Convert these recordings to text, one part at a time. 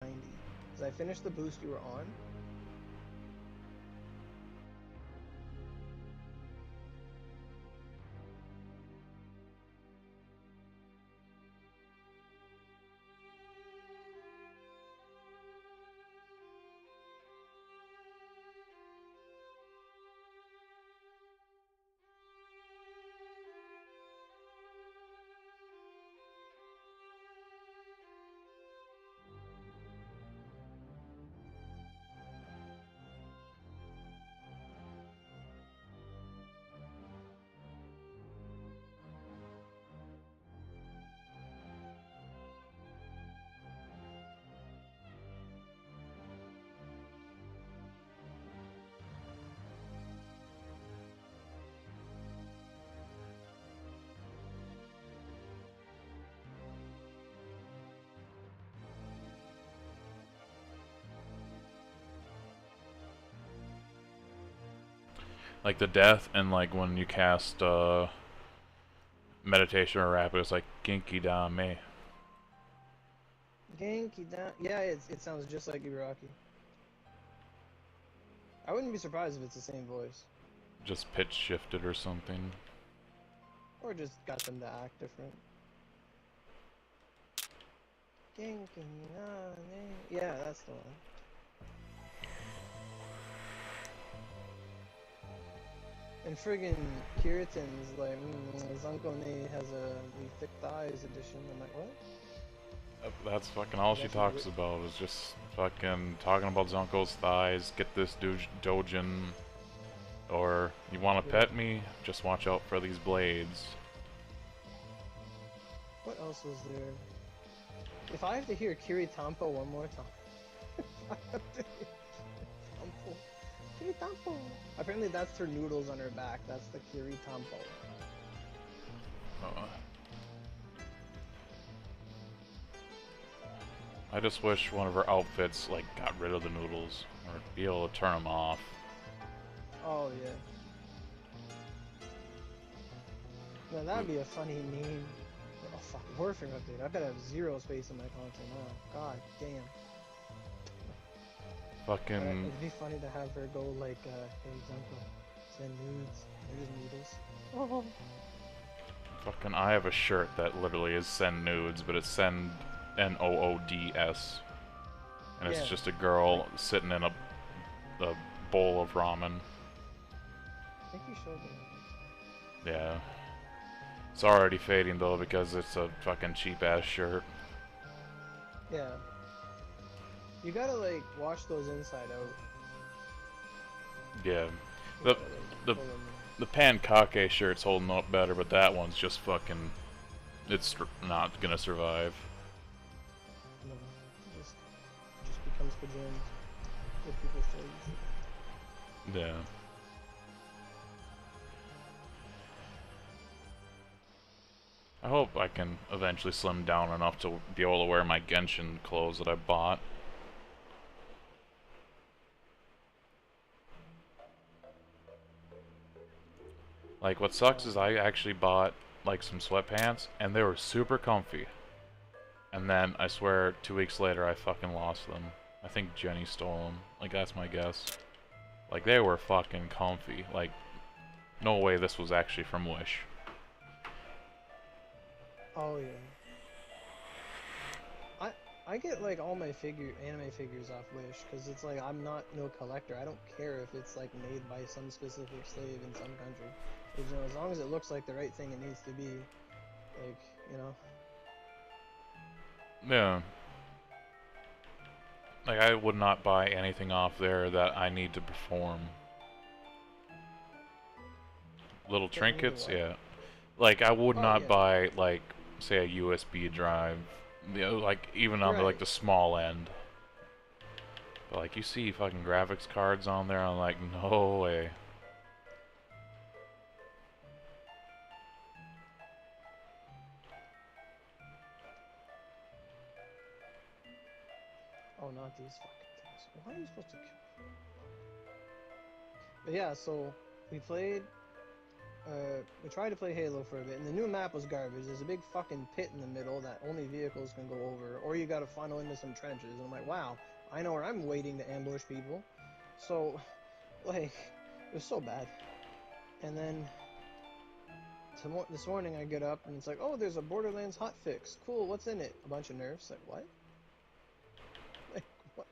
90. Because I finished the boost you were on. Like the death and like when you cast meditation or rapid, it's like Genki Dame. Genki down. Yeah, it sounds just like Ibaraki. I wouldn't be surprised if it's the same voice. Just pitch shifted or something. Or just got them to act different. Genki Nane. Yeah, that's the one. And friggin' Kiritan's like, Zanko Ne has a the thick thighs edition. I'm like, what? That's fucking all Is she that from talks about is just fucking talking about Zunko's thighs, get this dojin, or you want to Yeah. pet me? Just watch out for these blades. What else was there? If I have to hear Kiritampo one more time. I have to hear Kiritampo. Kiritampo. Apparently that's her noodles on her back. That's the Kiritampo. Uh, I just wish one of her outfits like got rid of the noodles or be able to turn them off. Oh yeah. Now that'd be a funny meme. Oh fuck, Warframe update. I better have zero space in my content now. God damn. But Fucking it'd be funny to have her go like, hey Zanko, send nudes. There's noodles. Oh. Fucking, I have a shirt that literally is send nudes, but it's send NOODS. And it's Yeah. just a I, girl sitting in a bowl of ramen. I think you showed me that. Yeah. It's already fading though because it's a fucking cheap ass shirt. Yeah. You gotta like wash those inside out. Yeah. You The gotta like the pull them the pankake shirt's holding up better, but that one's just fucking it's not gonna survive. in. No. It just becomes pajamas. If people still use it. Yeah. I hope I can eventually slim down enough to be able to wear my Genshin clothes that I bought. Like, what sucks is I actually bought, like, some sweatpants, and they were super comfy. And then, I swear, 2 weeks later, I fucking lost them. I think Jenny stole them. Like, that's my guess. Like, they were fucking comfy. Like, no way this was actually from Wish. Oh yeah. I I get like all my anime figures off Wish because it's like I'm not no collector. I don't care if it's like made by some specific slave in some country. As long as it looks like the right thing it needs to be, like, you know. Yeah. Like, I would not buy anything off there that I need to perform. Little That you need to trinkets, what? yeah. Like, I would Oh not yeah. buy, like, say a USB drive. You know, like, even on the, like, Right. the small end. But, like, you see fucking graphics cards on there, I'm like, no way. Oh, not these fucking things. Why are you supposed to kill? But yeah, so we played. we tried to play Halo for a bit, and the new map was garbage. There's a big fucking pit in the middle that only vehicles can go over, or you gotta funnel into some trenches. And I'm like, wow, I know where I'm waiting to ambush people. So, like, it was so bad. And then this morning I get up and it's like, oh, there's a Borderlands hotfix. Cool, what's in it? A bunch of nerfs. Like, what? Like, what?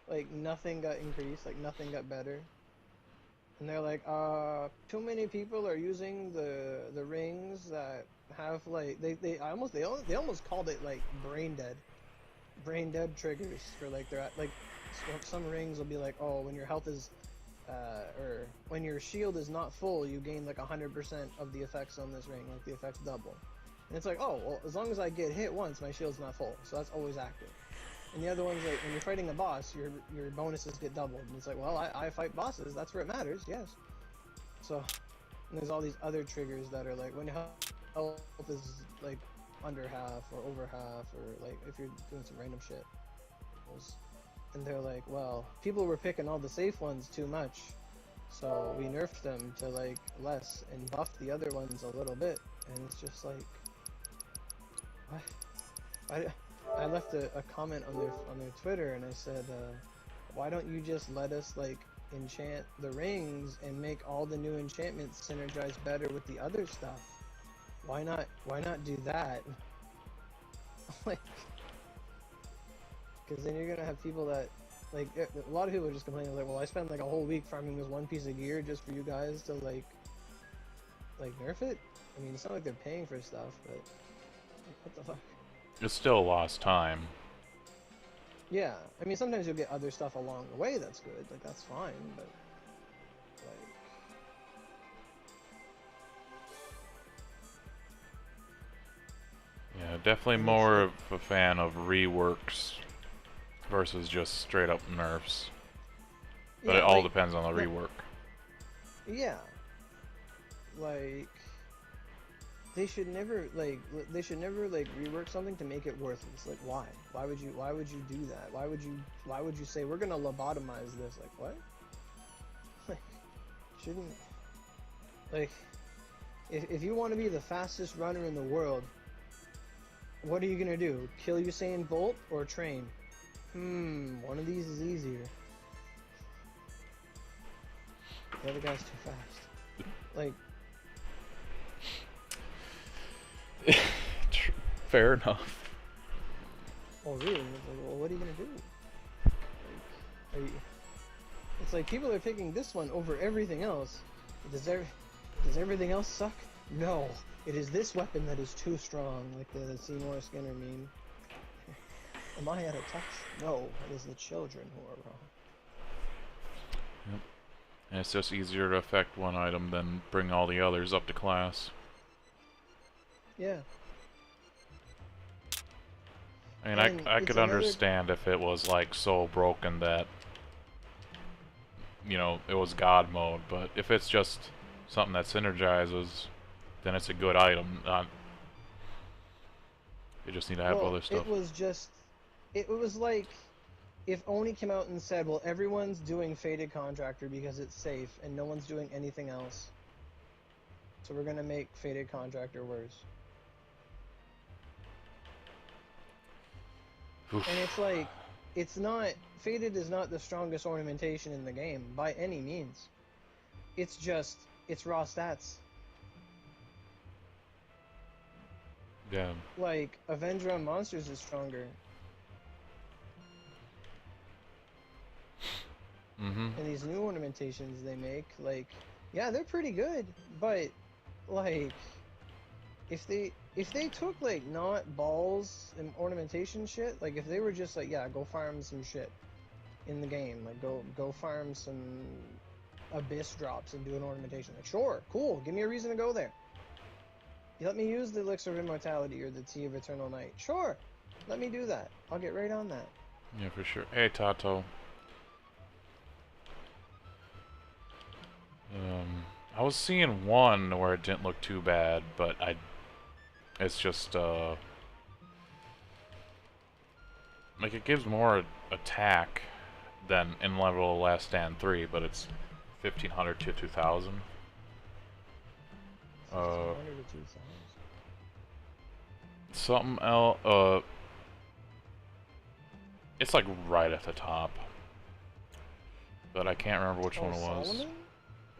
Like, nothing got increased, like, nothing got better. And they're like, too many people are using the rings that have, like, they almost called it, like, brain dead triggers for, like, they're at, like, some rings will be like, oh, when your health is, or when your shield is not full, you gain, like, 100% of the effects on this ring, like, the effects double. And it's like, oh, well, as long as I get hit once, my shield's not full, so that's always active. And the other one's like, when you're fighting a boss, your bonuses get doubled. And it's like, well, I fight bosses, that's where it matters, yes. So, and there's all these other triggers that are like, when your health is, like, under half, or over half, or, like, if you're doing some random shit. And they're like, well, people were picking all the safe ones too much, so we nerfed them to, like, less, and buffed the other ones a little bit. And it's just like, what? I left a comment on their Twitter, and I said, why don't you just let us, like, enchant the rings and make all the new enchantments synergize better with the other stuff? Why not do that? Like, because then you're gonna have people that, like, a lot of people are just complaining, like, well, I spent like a whole week farming this one piece of gear just for you guys to like nerf it. I mean, it's not like they're paying for stuff, but like, what the fuck? It's still lost time. Yeah, I mean, sometimes you'll get other stuff along the way that's good, like, that's fine, but, like... Yeah, definitely more of a fan of reworks versus just straight up nerfs. But yeah, it all depends on the rework. Yeah. Like... They should never rework something to make it worthless. Like, why? Why would you do that? Why would you say we're gonna lobotomize this? Like, what? Like, shouldn't, like, if you want to be the fastest runner in the world, what are you gonna do? Kill Usain Bolt or train? One of these is easier. The other guy's too fast. Like, fair enough. Oh really? Like, well, what are you gonna do? Like, it's like people are picking this one over everything else. Does everything else suck? No. It is this weapon that is too strong, like the Seymour Skinner meme. Am I out of touch? No, it is the children who are wrong. Yep. And it's just easier to affect one item than bring all the others up to class. Yeah. I mean, I could understand if it was, like, so broken that, you know, it was God mode, but if it's just something that synergizes, then it's a good item. You just need to have other stuff. It was like if Oni came out and said, well, everyone's doing Fated Contractor because it's safe, and no one's doing anything else. So we're gonna make Fated Contractor worse. Oof. And it's like, it's not, Fated is not the strongest ornamentation in the game, by any means. It's just, it's raw stats. Yeah. Like, Avenger on Monsters is stronger. Mm-hmm. And these new ornamentations they make, like, yeah, they're pretty good, but, like, if they took, like, not balls and ornamentation shit, like, if they were just like, yeah, go farm some shit in the game, like, go farm some abyss drops and do an ornamentation, like, sure, cool, give me a reason to go there. You let me use the Elixir of Immortality or the Tea of Eternal Night, sure, let me do that, I'll get right on that. Yeah, for sure. Hey, Tato. I was seeing one where it didn't look too bad, but it's just, like, it gives more attack than in level Last Stand 3, but it's 1500 to 2000. Uh, 1,500 to 2,000. something else. It's like right at the top, but I can't remember which one it was. Solomon?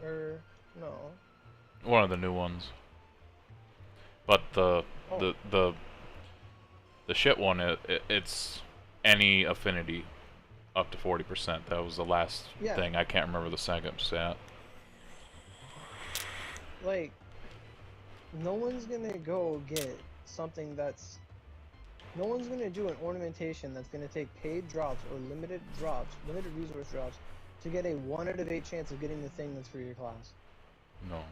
Or no? One of the new ones. But the Oh. the shit one, it's any affinity up to 40%. That was the last thing. I can't remember the second stat. Like, no one's gonna go get something that's... No one's gonna do an ornamentation that's gonna take paid drops or limited resource drops, to get a 1 out of 8 chance of getting the thing that's for your class. No.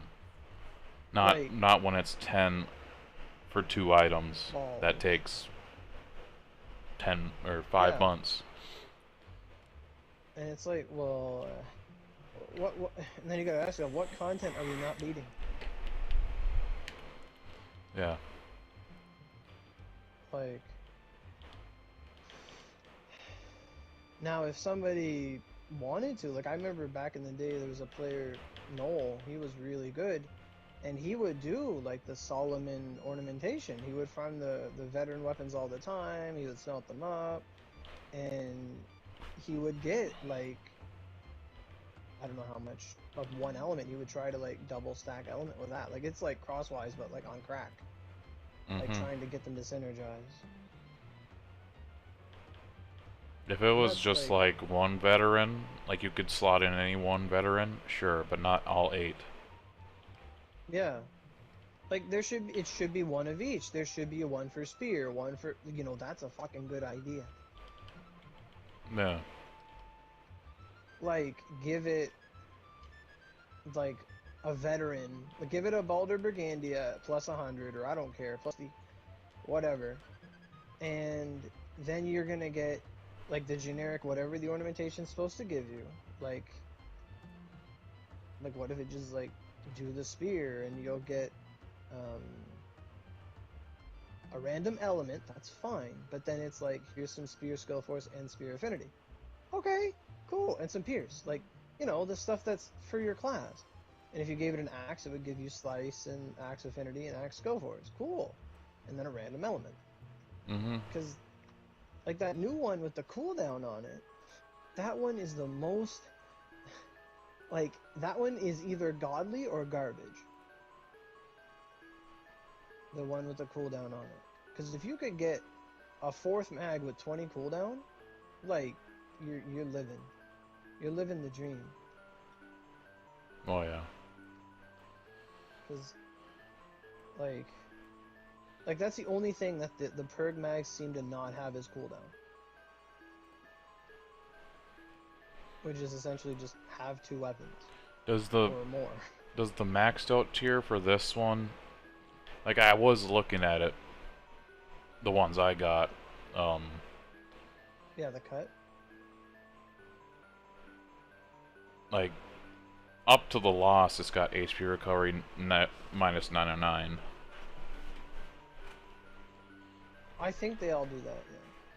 Not when it's 10 for 2 items. Balls. That takes 10 or 5 months. And it's like, well, what? And then you gotta ask yourself, what content are we not beating? Yeah. Like, now if somebody wanted to, like, I remember back in the day there was a player, Noel, he was really good, and he would do like the Solomon ornamentation. He would farm the veteran weapons all the time, he would smelt them up, and he would get like, I don't know how much of one element. He would try to like double stack element with that. Like, it's like crosswise but like on crack. Like trying to get them to synergize. If it was just like one veteran, like you could slot in any one veteran, sure, but not all 8. Yeah. Like, it should be one of each. There should be a one for spear, one for, you know, that's a fucking good idea. Yeah. Like, give it, like, a veteran. Like, give it a Baldur Brigandia plus 100, or I don't care, plus the whatever. And then you're gonna get, like, the generic whatever the ornamentation's supposed to give you. Like, what if it just, like, do the spear, and you'll get, a random element, that's fine, but then it's like, here's some spear skill force and spear affinity. Okay, cool, and some pierce, like, you know, the stuff that's for your class. And if you gave it an axe, it would give you slice and axe affinity and axe skill force. Cool. And then a random element. Because, like, that new one with the cooldown on it, that one is the most, like, that one is either godly or garbage. The one with the cooldown on it. Because if you could get a 4th mag with 20 cooldown, like, you're living. You're living the dream. Oh, yeah. Because, like, that's the only thing that the Purg mags seem to not have is cooldown. Which is essentially just have 2 weapons. Or more. Does the maxed out tier for this one, like, I was looking at it, the ones I got, yeah, the cut. Like, up to the loss, it's got HP recovery minus 909. I think they all do that,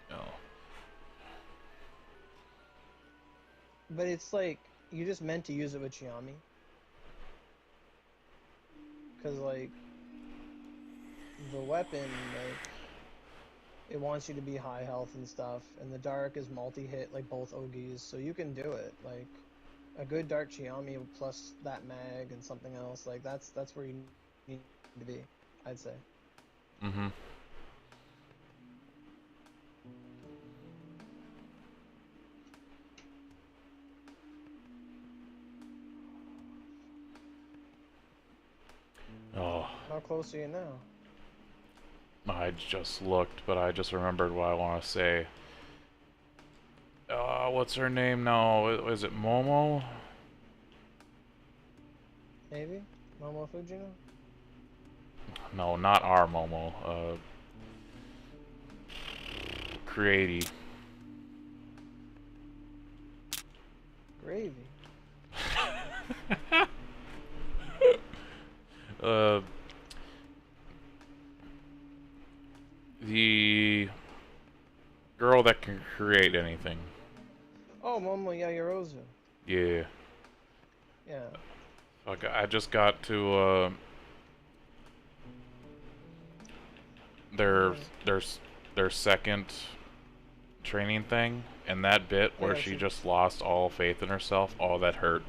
yeah. Oh. But it's like, you just meant to use it with Chiami. Because, like, the weapon, like, it wants you to be high health and stuff, and the dark is multi-hit, like both Ogis, so you can do it. Like, a good dark Chiami plus that mag and something else, like, that's where you need to be, I'd say. Oh. How close are you now? I just looked, but I just remembered what I want to say. What's her name now? Is it Momo? Maybe? Momo Fujino? No, not our Momo. Creati. Gravy. The girl that can create anything. Oh, Momo Yaoyorozu. Yeah. Yeah. Fuck, I just got to their Yeah. their their second training thing, and that bit Oh where yeah, she she. just lost all faith in herself, oh, that hurt.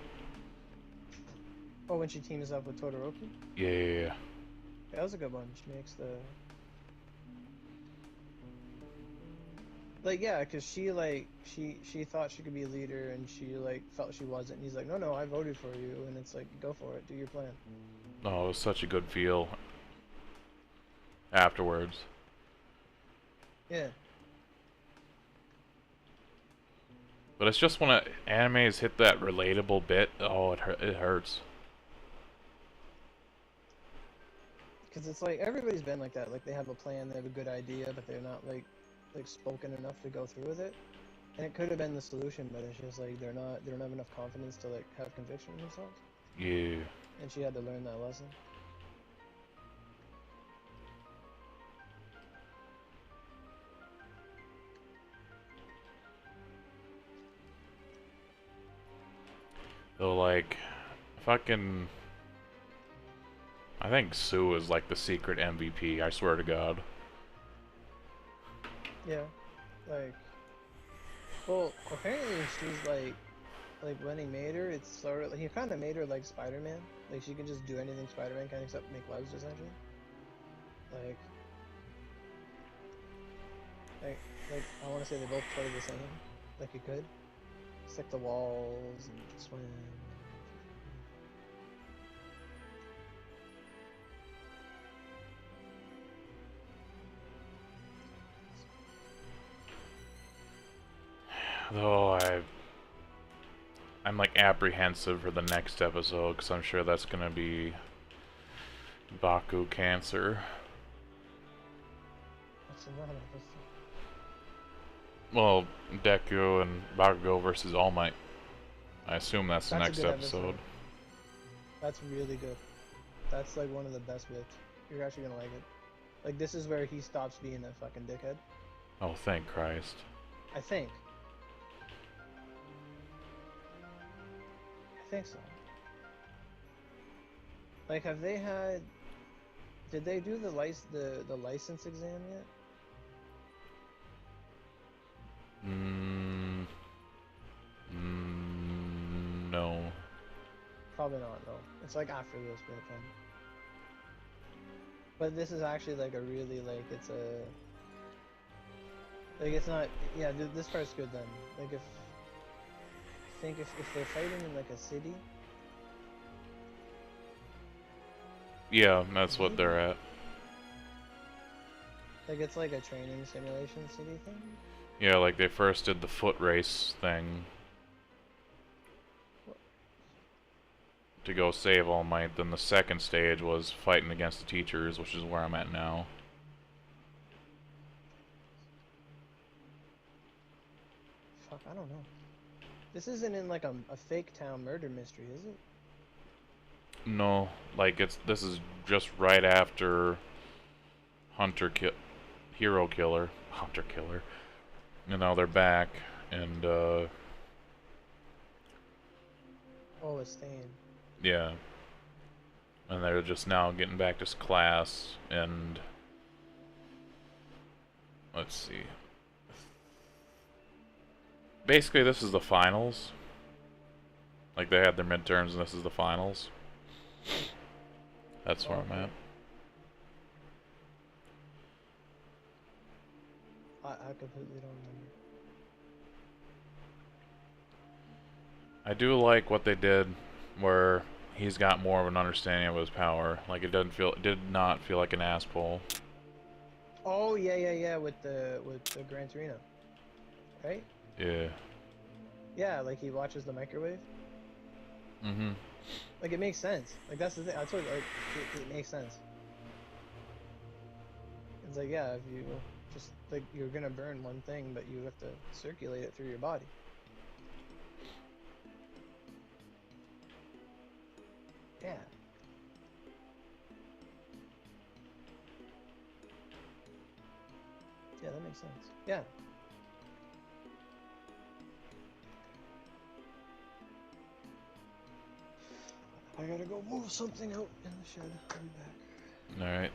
Oh, when she teams up with Todoroki. Yeah, yeah, yeah. Yeah, that was a good one. She makes the like yeah, cause she like she thought she could be a leader and she like felt she wasn't. And he's like, no, I voted for you, and it's like, go for it, do your plan. Oh, it was such a good feel afterwards. Yeah. But it's just when animes hit that relatable bit, oh, it hurts. Because it's like everybody's been like that. Like they have a plan, they have a good idea, but they're not like spoken enough to go through with it. And it could have been the solution, but it's just like they don't have enough confidence to like have conviction in themselves. Yeah. And she had to learn that lesson. So like, fucking, I think Sue is like the secret MVP. I swear to God. Yeah. Like, well, apparently she's like when he made her, it's sort of he kind of made her like Spider-Man. Like she can just do anything Spider-Man can except make webs essentially. Like, like, like I want to say they both play the same. Like you could stick the walls and swim. Though I'm like apprehensive for the next episode because I'm sure that's gonna be Baku Cancer. What's the one episode? Well, Deku and Bakugo versus All Might. I assume that's the That's a next good episode. That's really good. That's like one of the best bits. You're actually gonna like it. Like this is where he stops being a fucking dickhead. Oh, thank Christ. I think. I think so. Like, have they had? Did they do the license exam yet? No. Probably not. No. It's like after this bit then. But this is actually like a really like it's a like it's not yeah this part's good then. Like if I think if they're fighting in like a city. Yeah, that's what Maybe? they're at. Like it's like a training simulation city thing. Yeah, like they first did the foot race thing to go save All Might. Then the second stage was fighting against the teachers, which is where I'm at now. Fuck, I don't know. This isn't in like a fake town murder mystery, is it? No, like this is just right after Hero Killer, Hunter Killer. And now they're back, and Oh, it's staying. yeah, and they're just now getting back to class, and let's see. Basically, this is the finals. Like they had their midterms, and this is the finals. That's where I'm at. I completely don't remember. I do like what they did, where he's got more of an understanding of his power. Like it did not feel like an ass pull. Oh yeah with the Gran Torino, right? Yeah. Yeah, like he watches the microwave. Mm-hmm. Like it makes sense. Like that's the thing. I told you, like it makes sense. It's like yeah, if you just like you're gonna burn one thing, but you have to circulate it through your body. Yeah. Yeah, that makes sense. Yeah. I gotta go move something out in the shed. I'll be back. All right.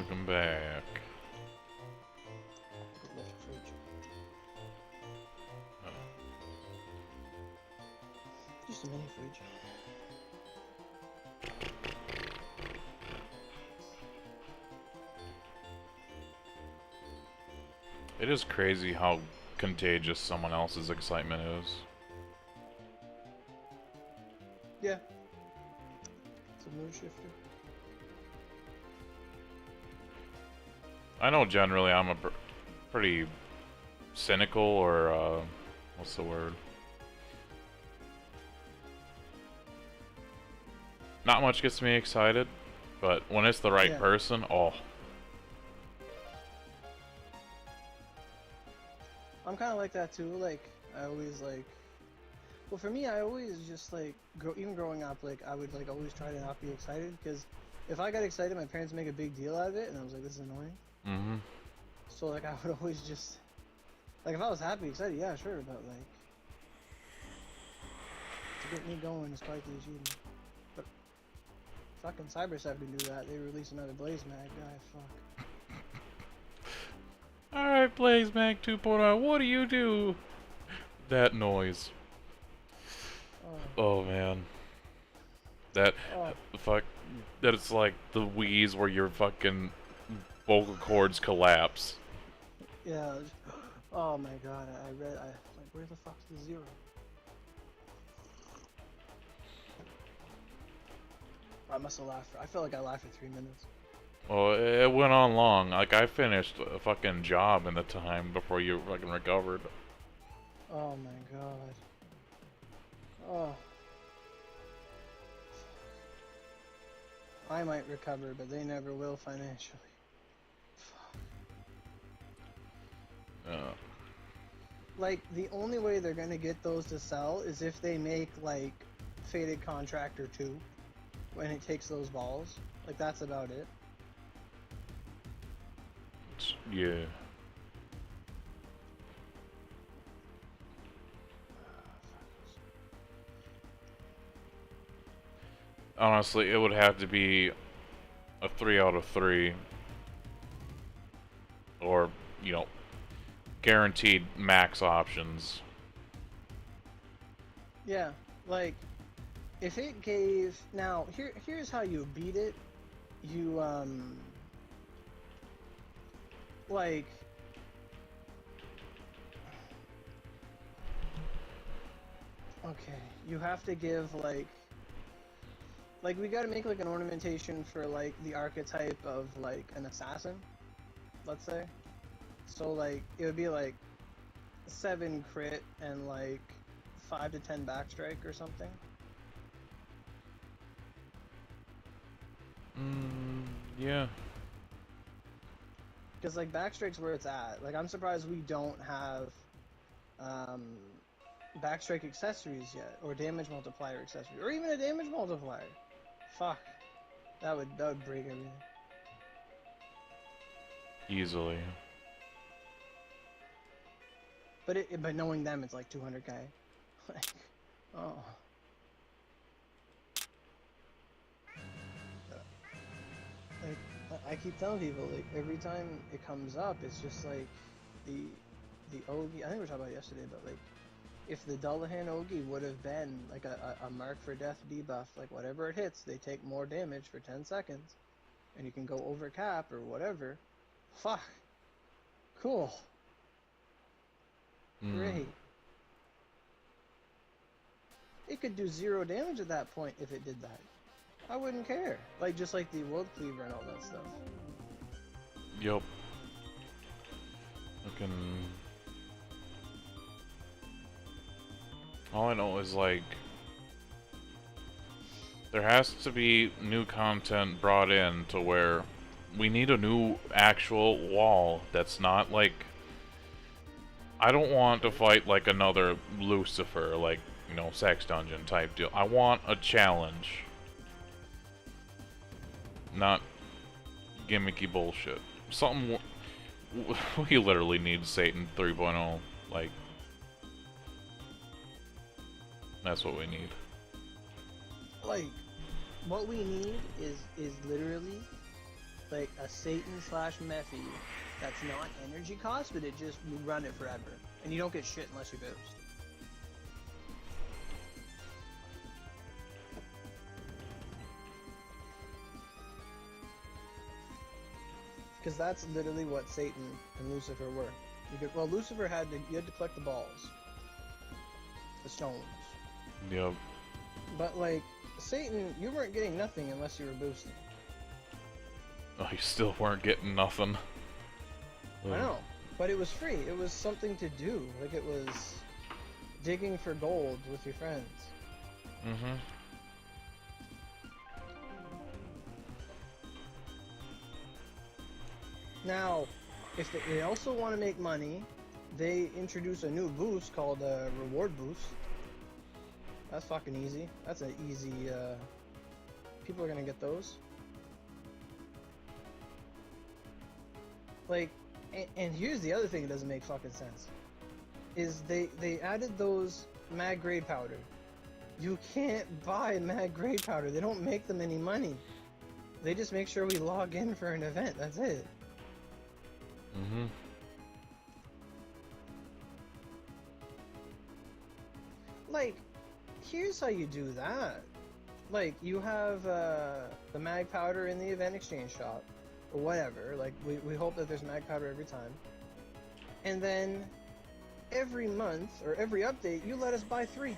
Welcome back. Lift fridge. Oh. Just a mini fridge. It is crazy how contagious someone else's excitement is. Yeah. It's a mood shifter. I know generally I'm a pretty cynical, or what's the word? Not much gets me excited, but when it's the right person, oh. I'm kind of like that too. Like, I always like. Well, for me, I always just like even growing up, like I would like always try to not be excited, because if I got excited, my parents make a big deal out of it, and I was like, this is annoying. Mm-hmm. So like I would always just like, if I was happy, excited, yeah, sure, but like to get me going is quite the achievement. But fucking Cybersep can do that. They release another Blaze Mag guy. Fuck. Alright, Blaze Mag 2.0, what do you do? That noise. Oh man. That fuck. That it's like the wheeze where your fucking vocal cords collapse. Yeah. Oh my god. I read. Like, where the fuck's the zero? I must have laughed. I felt like I laughed for 3 minutes. Well, it went on long. Like, I finished a fucking job in the time before you fucking recovered. Oh my god. Oh. I might recover, but they never will financially. Fuck. Like, the only way they're gonna get those to sell is if they make, like, Faded Contractor 2, when it takes those balls. Like, that's about it. Yeah. Honestly, it would have to be a 3 out of 3. Or, you know, guaranteed max options. Yeah, like, if it gave... Now, here's how you beat it. You, like... Okay, you have to give, like, we gotta make, like, an ornamentation for, like, the archetype of, like, an assassin, let's say. So, like, it would be, like, 7 crit and, like, 5 to 10 backstrike or something. Yeah. Because, like, backstrike's where it's at. Like, I'm surprised we don't have, backstrike accessories yet, or damage multiplier accessories, or even a damage multiplier. Fuck. That would break everything. Easily. But knowing them, it's like 200k. Like, oh. Like, I keep telling people, like, every time it comes up, it's just like the Ogi. I think we were talking about it yesterday, but like, if the Dullahan Ogi would have been like a mark for death debuff, like whatever it hits, they take more damage for 10 seconds, and you can go over cap or whatever. Fuck. Cool. Great. It could do 0 damage at that point if it did that. I wouldn't care. Like, just like the World Cleaver and all that stuff. Yup. Fucking... All I know is, like, there has to be new content brought in to where we need a new actual wall that's not, like... I don't want to fight, like, another Lucifer, like, you know, sex dungeon type deal. I want a challenge. Not gimmicky bullshit. Something... We literally need Satan 3.0, like... That's what we need. Like, what we need is literally, like a Satan slash Mephi that's not energy cost, but it just, you run it forever. And you don't get shit unless you boost. Because that's literally what Satan and Lucifer were. Well, Lucifer you had to collect the balls. The stones. Yep. But like, Satan, you weren't getting nothing unless you were boosting. Oh, you still weren't getting nothing. I know, but it was free. It was something to do. Like, it was digging for gold with your friends. Mm-hmm. Now, if they also want to make money, they introduce a new boost called a reward boost. That's fucking easy. That's an easy, people are gonna get those. Like, and here's the other thing that doesn't make fucking sense. Is they added those mag grade powder. You can't buy mag grade powder. They don't make them any money. They just make sure we log in for an event. That's it. Mm-hmm. Like, here's how you do that. Like, you have the mag powder in the event exchange shop, or whatever. Like, we hope that there's mag powder every time. And then every month or every update, you let us buy 3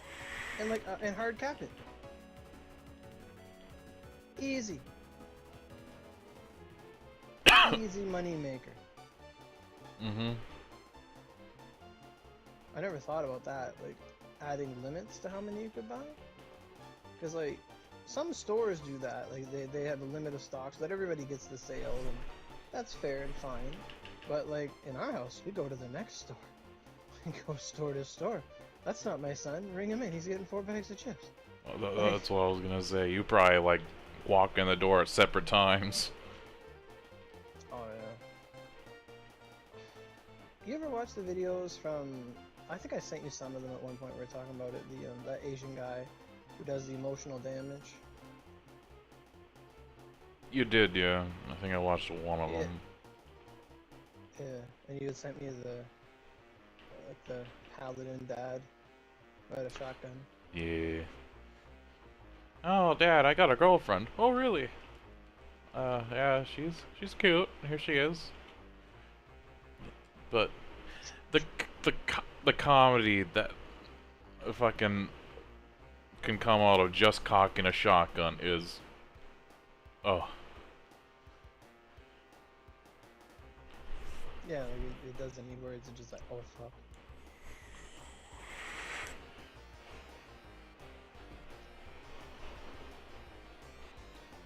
and like and hard cap it. Easy. Easy money maker. Mm-hmm. I never thought about that, like adding limits to how many you could buy. Because like some stores do that, like they have a limit of stock so that everybody gets the sale, and that's fair and fine. But like in our house, we go to the next store. We go store to store. That's not my son. Ring him in. He's getting 4 bags of chips. That's what I was gonna say. You probably like walk in the door at separate times. Oh yeah. You ever watch the videos from? I think I sent you some of them at one point. We were talking about it. The that Asian guy who does the emotional damage. You did, yeah. I think I watched one of them. Yeah, and you had sent me the like the paladin dad who had a shotgun. Yeah. Oh, Dad, I got a girlfriend. Oh, really? Yeah, she's cute. Here she is. But the comedy that fucking can come out of just cocking a shotgun is, oh. Yeah, like it doesn't need words. It's just like, oh fuck.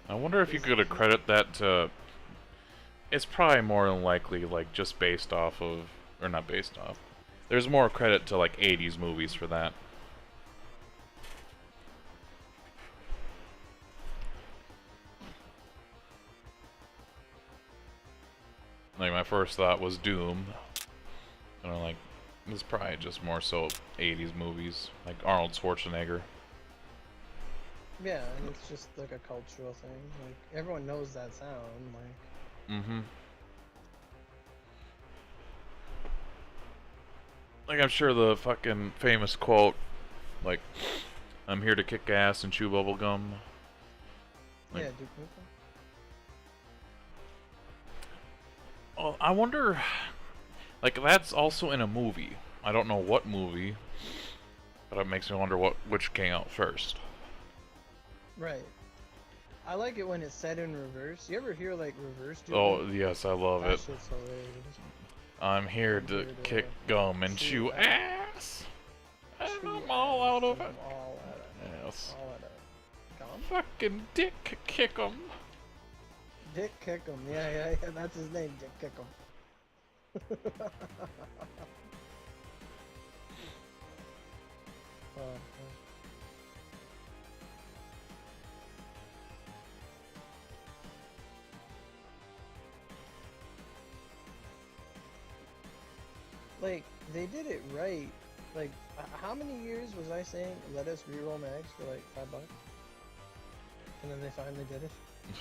I wonder if you could accredit that to. It's probably more than likely like just based off of, or not based off. There's more credit to like 80s movies for that. Like my first thought was Doom. And I'm like, this is probably just more so 80s movies, like Arnold Schwarzenegger. Yeah, and it's just like a cultural thing. Like everyone knows that sound. Like. Mm-hmm. Like I'm sure the fucking famous quote, like, "I'm here to kick ass and chew bubble gum." Like, Yeah, Duke Nukem. well, I wonder, like that's also in a movie. I don't know what movie, but it makes me wonder which came out first. Right. I like it when it's said in reverse. You ever hear like reverse Duke Oh Nukem? yes, I love That it. shit's hilarious. I'm here to kick gum and chew ass, and I'm all out of it. I'm all out of it. Yes. All out of it. Gum? Fucking dick kick 'em. Dick Kickum. Yeah, that's his name, Dick Kickum. Like, they did it right. Like, how many years was I saying, let us reroll mags for like $5? And then they finally did it.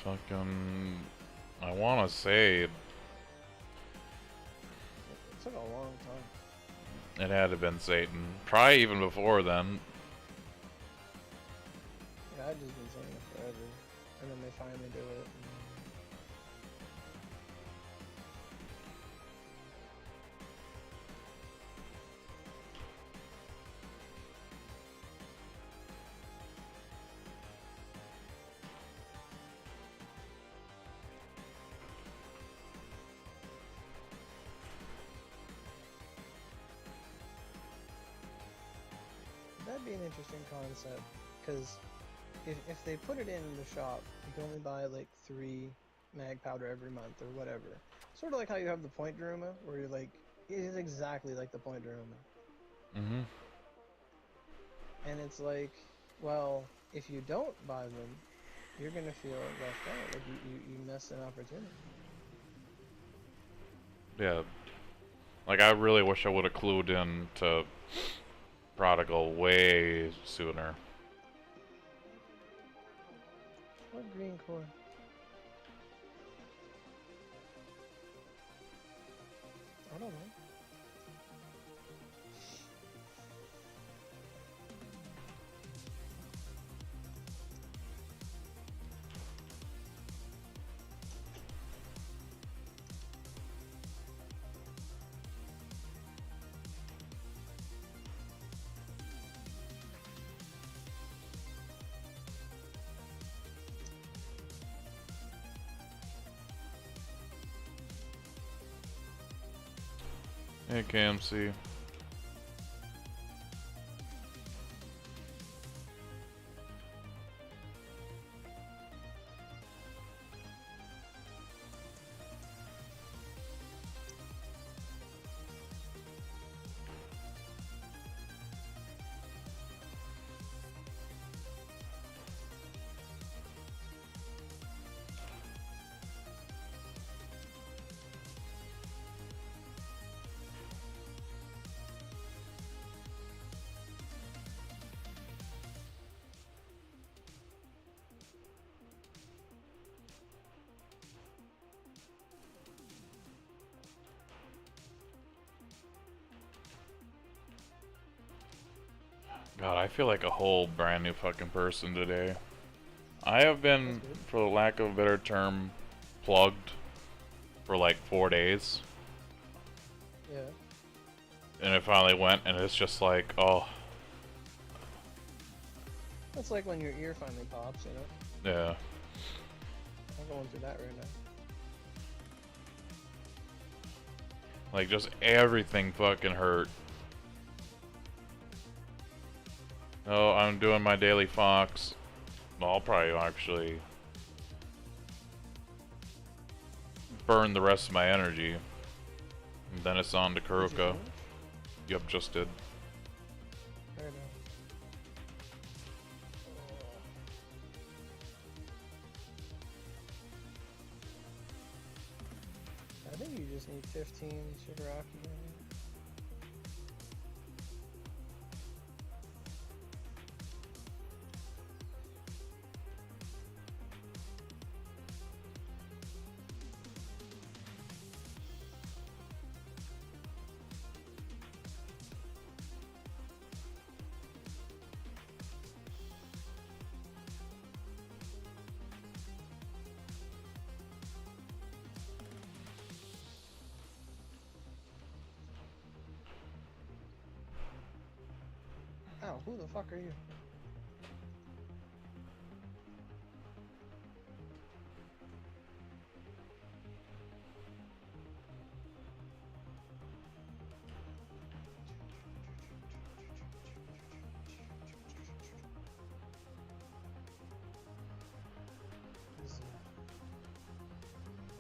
Fucking I want to say It took a long time. it had to have been Satan. Probably even before then. Yeah, I've just been saying it forever. And then they finally do it. That'd be an interesting concept, because if they put it in the shop, you can only buy like 3 mag powder every month or whatever. Sort of like how you have the point Daruma, where you're like, it is exactly like the point Daruma. Mm-hmm. And it's like, well, if you don't buy them, you're gonna feel left out, like you missed an opportunity. Yeah. Like, I really wish I would have clued in to Prodigal way sooner. What green core? I don't know. Hey, KMC. God, I feel like a whole brand new fucking person today. I have been, for the lack of a better term, plugged for like 4 days. Yeah. And it finally went, and it's just like, oh. That's like when your ear finally pops, you know? Yeah. I'm going through that right now. Like, just everything fucking hurt. Oh, I'm doing my daily Fox. Well, I'll probably actually burn the rest of my energy. And then it's on to Kuruka. Yep, just did. Right now. I think you just need 15 Shigaraki. Ow, who the fuck are you?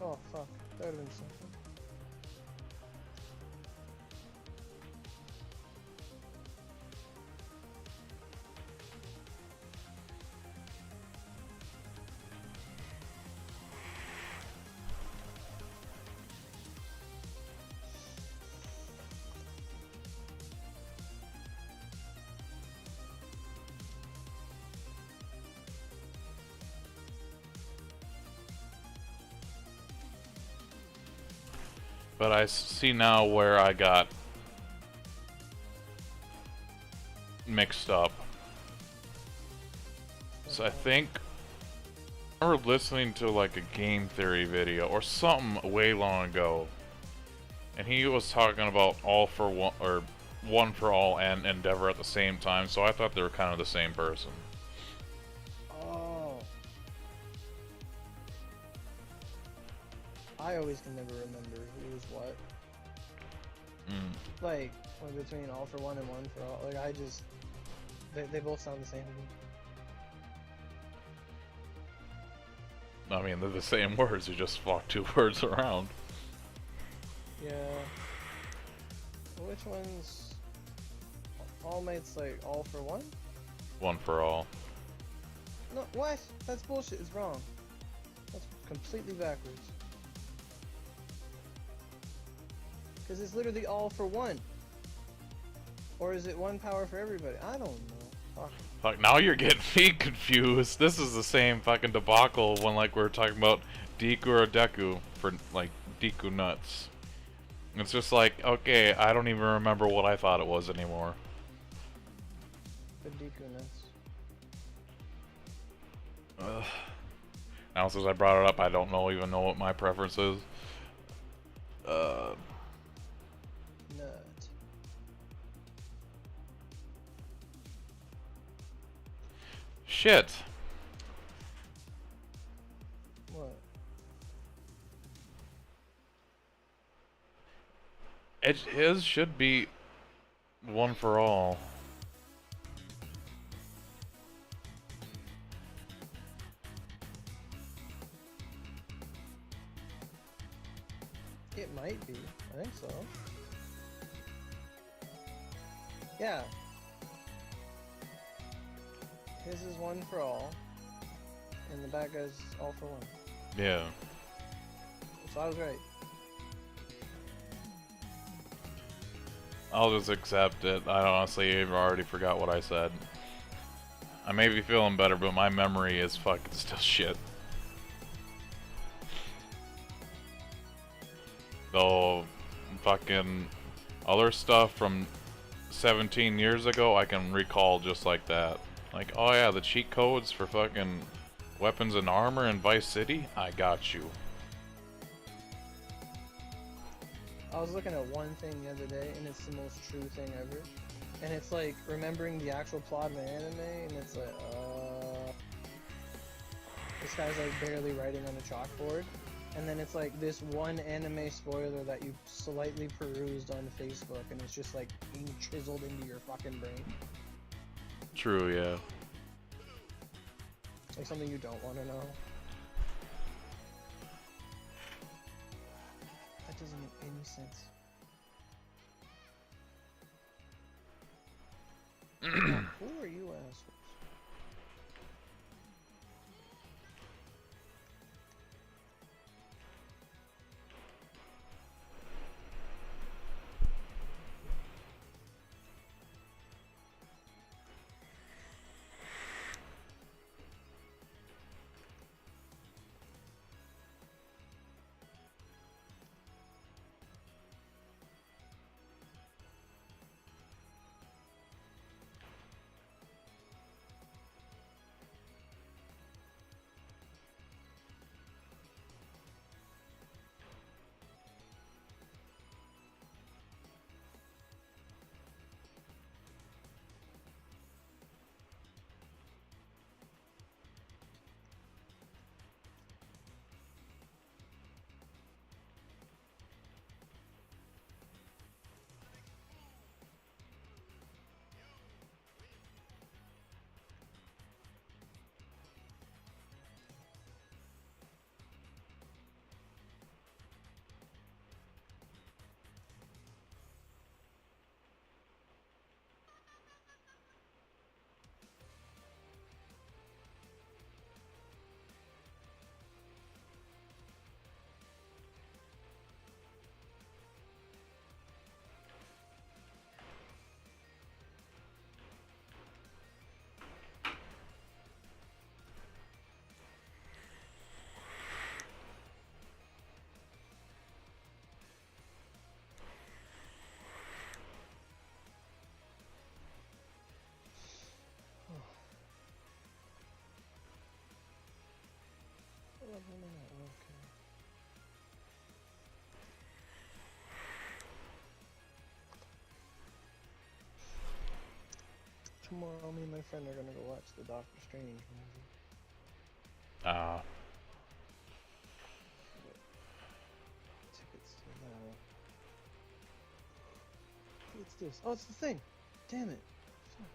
Oh fuck, that would've been something. But I see now where I got mixed up. So I think I remember listening to like a game theory video or something way long ago, and he was talking about all for one or one for all and Endeavor at the same time. So I thought they were kind of the same person. Oh. I always can never remember who was what. Like, between all for one and one for all. Like, I just... They both sound the same to me. I mean, they're the same words, you just swap two words around. Yeah. Which one's... All Might's like all for one? One for all. No, what? That's bullshit. It's wrong. That's completely backwards. Because it's literally all for one. Or is it one power for everybody? I don't know. Fuck. Fuck, now you're getting me confused. This is the same fucking debacle when like we were talking about Deku or Deku for like Deku nuts. It's just like, okay, I don't even remember what I thought it was anymore. The Deku nuts. Ugh. Now since I brought it up, I don't even know what my preference is. Nut. Shit. What? His should be one for all. It might be. I think so. Yeah. His is one for all. And the bad guy's all for one. Yeah. So I was right. I'll just accept it. I honestly already forgot what I said. I may be feeling better, but my memory is fucking still shit. Though, fucking other stuff from 17 years ago, I can recall just like that. Like, oh yeah, the cheat codes for fucking weapons and armor in Vice City? I got you. I was looking at one thing the other day, and it's the most true thing ever. And it's like remembering the actual plot of an anime, and it's like, this guy's like barely writing on a chalkboard. And then it's like this one anime spoiler that you slightly perused on Facebook, and it's just like being chiseled into your fucking brain. True, yeah. Like something you don't want to know. That doesn't make any sense. Now, who are you assholes? tomorrow me and my friend are gonna go watch the Doctor Strange movie. Ah. Tickets to that. What's this? Oh, it's the thing! Damn it! Fuck.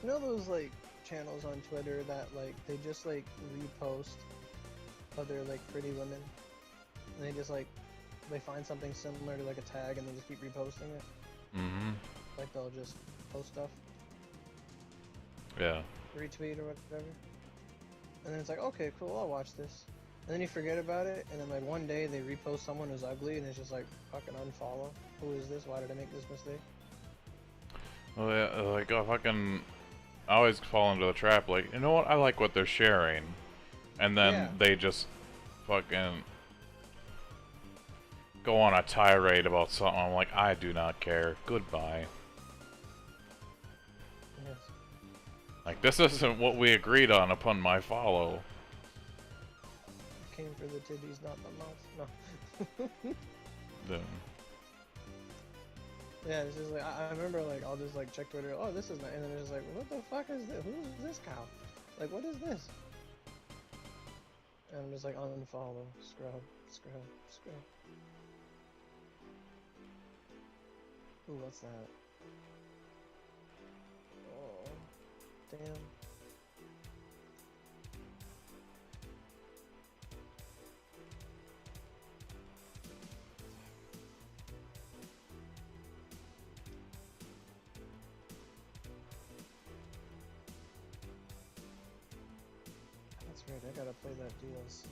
You know those like channels on Twitter that like they just like repost other like pretty women, and they just like they find something similar to like a tag and they just keep reposting it. Mm-hmm. Like they'll just post stuff, Yeah. retweet or whatever, and then it's like, okay, cool, I'll watch this. And then you forget about it, and then like one day they repost someone who's ugly, and it's just like fucking unfollow. Who is this? Why did I make this mistake? Well, yeah, like I always fall into the trap. Like, you know what? I like what they're sharing, and then Yeah. they just fucking go on a tirade about something. I'm like, I do not care. Goodbye. Yes. Like, this isn't what we agreed on upon my follow. Came for the titties, not the mouth. No. Then, Yeah, it's just like I remember like I'll just like check Twitter. Oh, this is nice, and then it's just like, what the fuck is this? Who is this cow? Like, what is this? And I'm just like unfollow, scrub, scrub, scrub. Ooh, what's that? Oh, damn. That's right, I gotta play that DLC.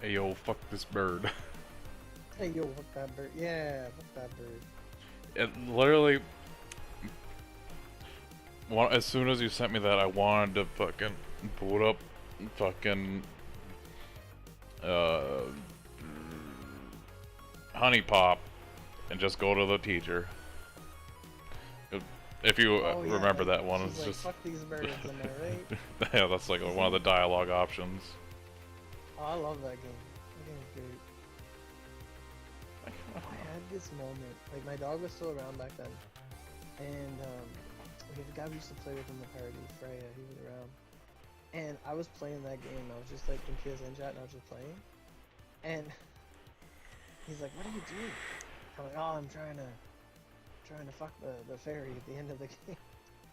Hey yo, fuck this bird. Hey yo, fuck that bird. Yeah, fuck that bird. It literally, as soon as you sent me that, I wanted to fucking boot up fucking uh, Honey Pop and just go to the teacher. If you Oh, yeah, remember like, that one, she's it's like, just fuck these birds, am I right? yeah, that's like one of the dialogue options. Oh, I love that game. That game's great. I had this moment, like my dog was still around back then, and we had a guy we used to play with in the party, Freya, he was around, and I was playing that game, I was just like in PSN chat and I was just playing, and he's like, what are you doing? I'm like, oh, I'm trying to fuck the fairy at the end of the game,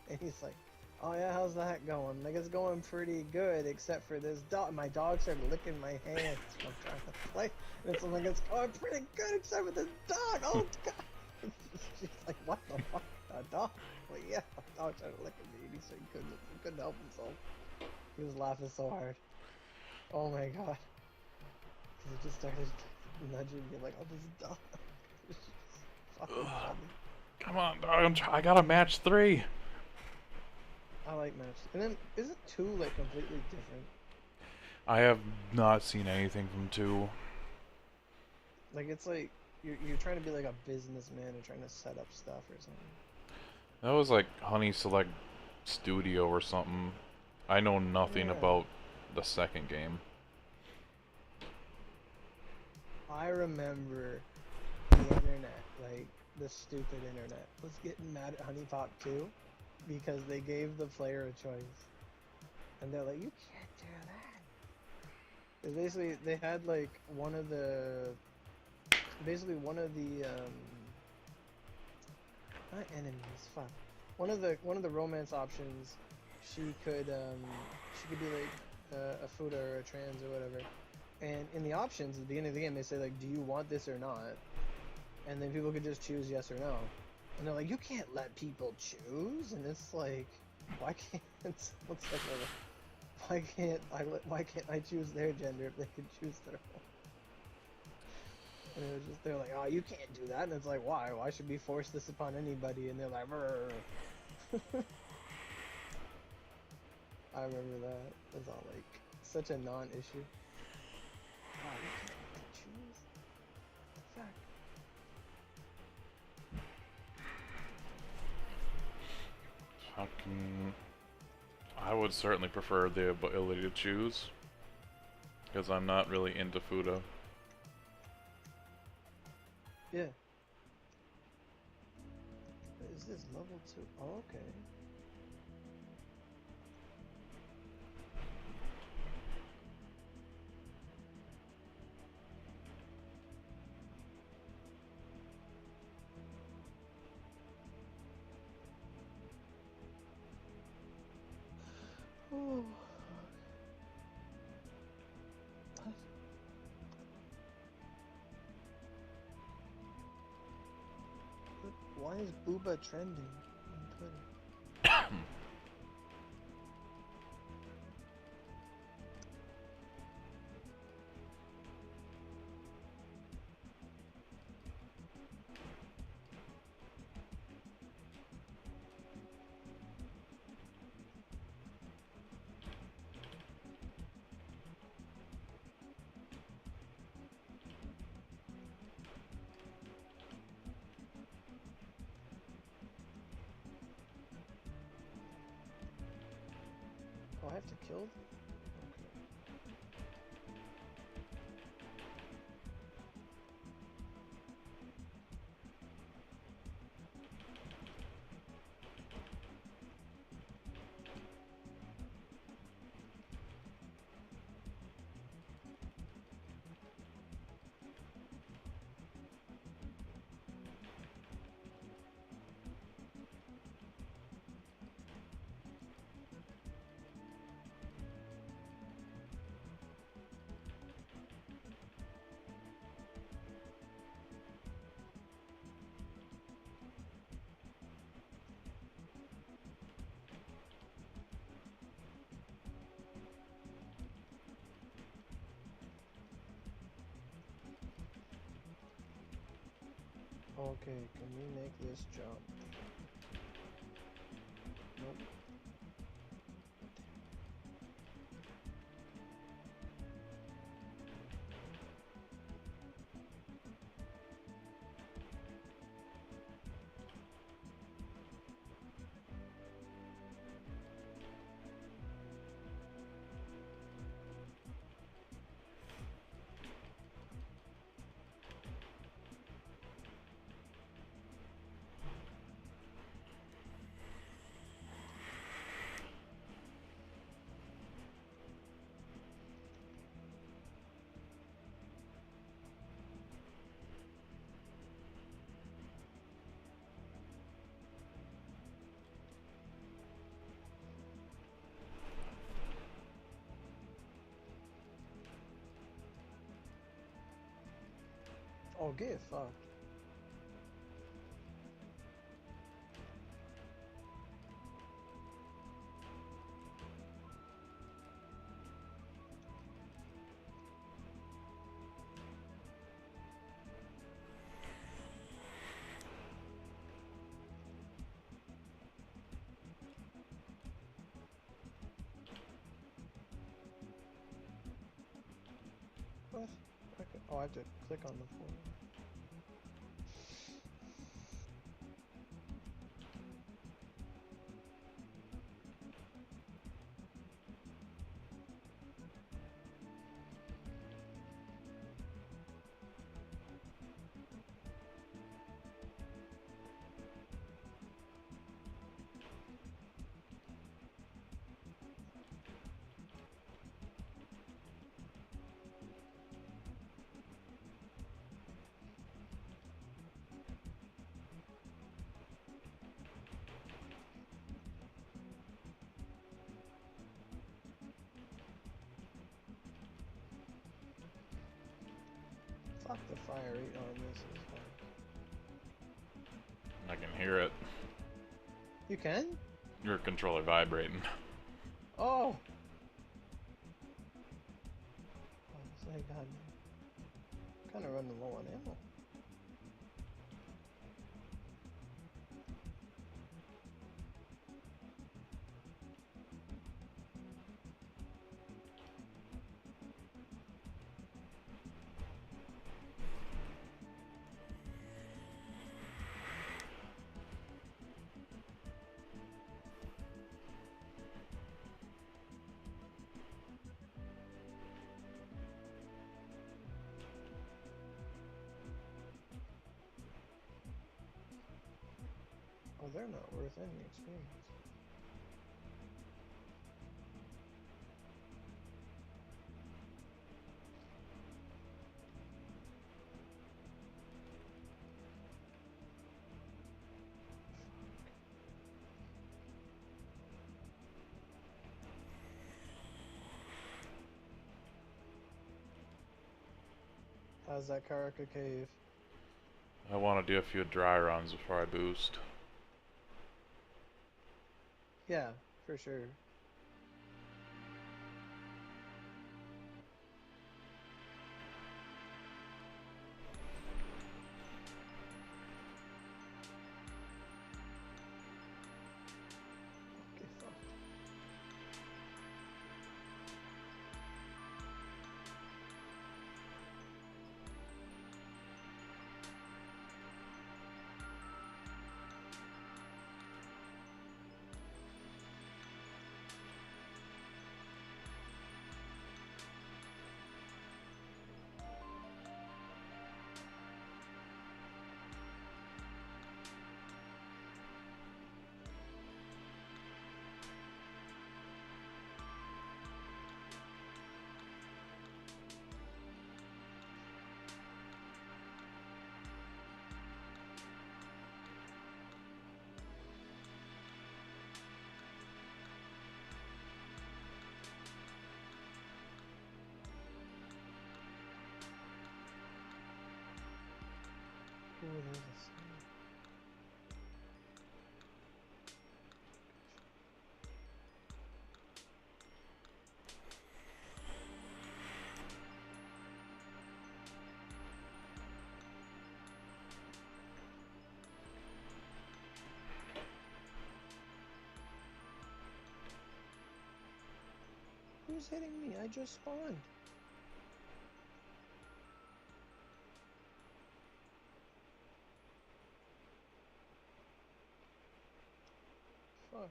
and he's like, oh yeah, how's that going? Like, it's going pretty good, except for this dog. My dog started licking my hands when I'm trying to play. And it's like, it's going pretty good, except for this dog. Oh god. She's like, what the fuck? A dog? Like, yeah, my dog started licking me, and he couldn't help himself. He was laughing so hard. Oh my god. Because he just started nudging me like, oh, this dog. It's just fucking funny. Come on, dog, I got a match 3. I like match. And then, isn't 2 like completely different? I have not seen anything from 2. Like, it's like you're trying to be like a businessman and trying to set up stuff or something. That was like Honey Select Studio or something. I know nothing Yeah. about the second game. I remember the internet, like the stupid internet, was getting mad at Honey Pop 2 because they gave the player a choice. And they're like, you can't do that. 'Cause basically, they had like one of the not enemies, fuck. One of the romance options, she could be like a Fuda or a trans or whatever. And in the options at the beginning of the game, they say like, do you want this or not? And then people could just choose yes or no. And they're like, you can't let people choose. And it's like, why can't it's like, why can't I choose their gender if they can choose their own? And it was just, they're like, oh, you can't do that. And it's like, why? Why should we force this upon anybody? And they're like, brr. I remember that. It was all like such a non-issue. Wow, you can't let them choose. Fuck. Fucking, I would certainly prefer the ability to choose, because I'm not really into Fuda. Yeah. Is this level 2? Oh, okay. Oh. Why is Booba trending on Twitter? Oh, I have to kill them? Okay, can we make this jump? Nope. Oh, get fucked. What? Okay. Oh, I have to click on the floor. Fuck the fire rate on this is fine. I can hear it. You can? Your controller vibrating. Oh! Oh, say god. Kinda running low on ammo. Oh, they're not worth any experience. How's that Karaka Cave? I want to do a few dry runs before I boost. Yeah, for sure. Okay, fuck. Ooh, there's a snake. Who's hitting me? I just spawned. Fuck.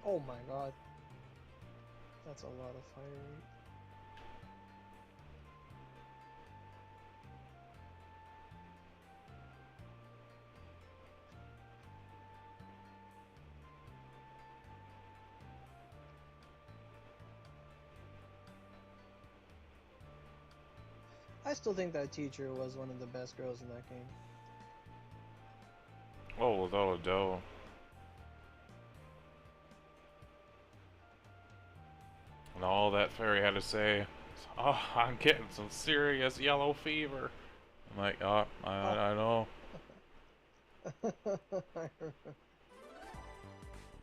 Oh my god. That's a lot of fire rate. I still think that teacher was one of the best girls in that game. Oh, without a doubt. And all that fairy had to say is, "Oh, I'm getting some serious yellow fever." I'm like, oh, I know.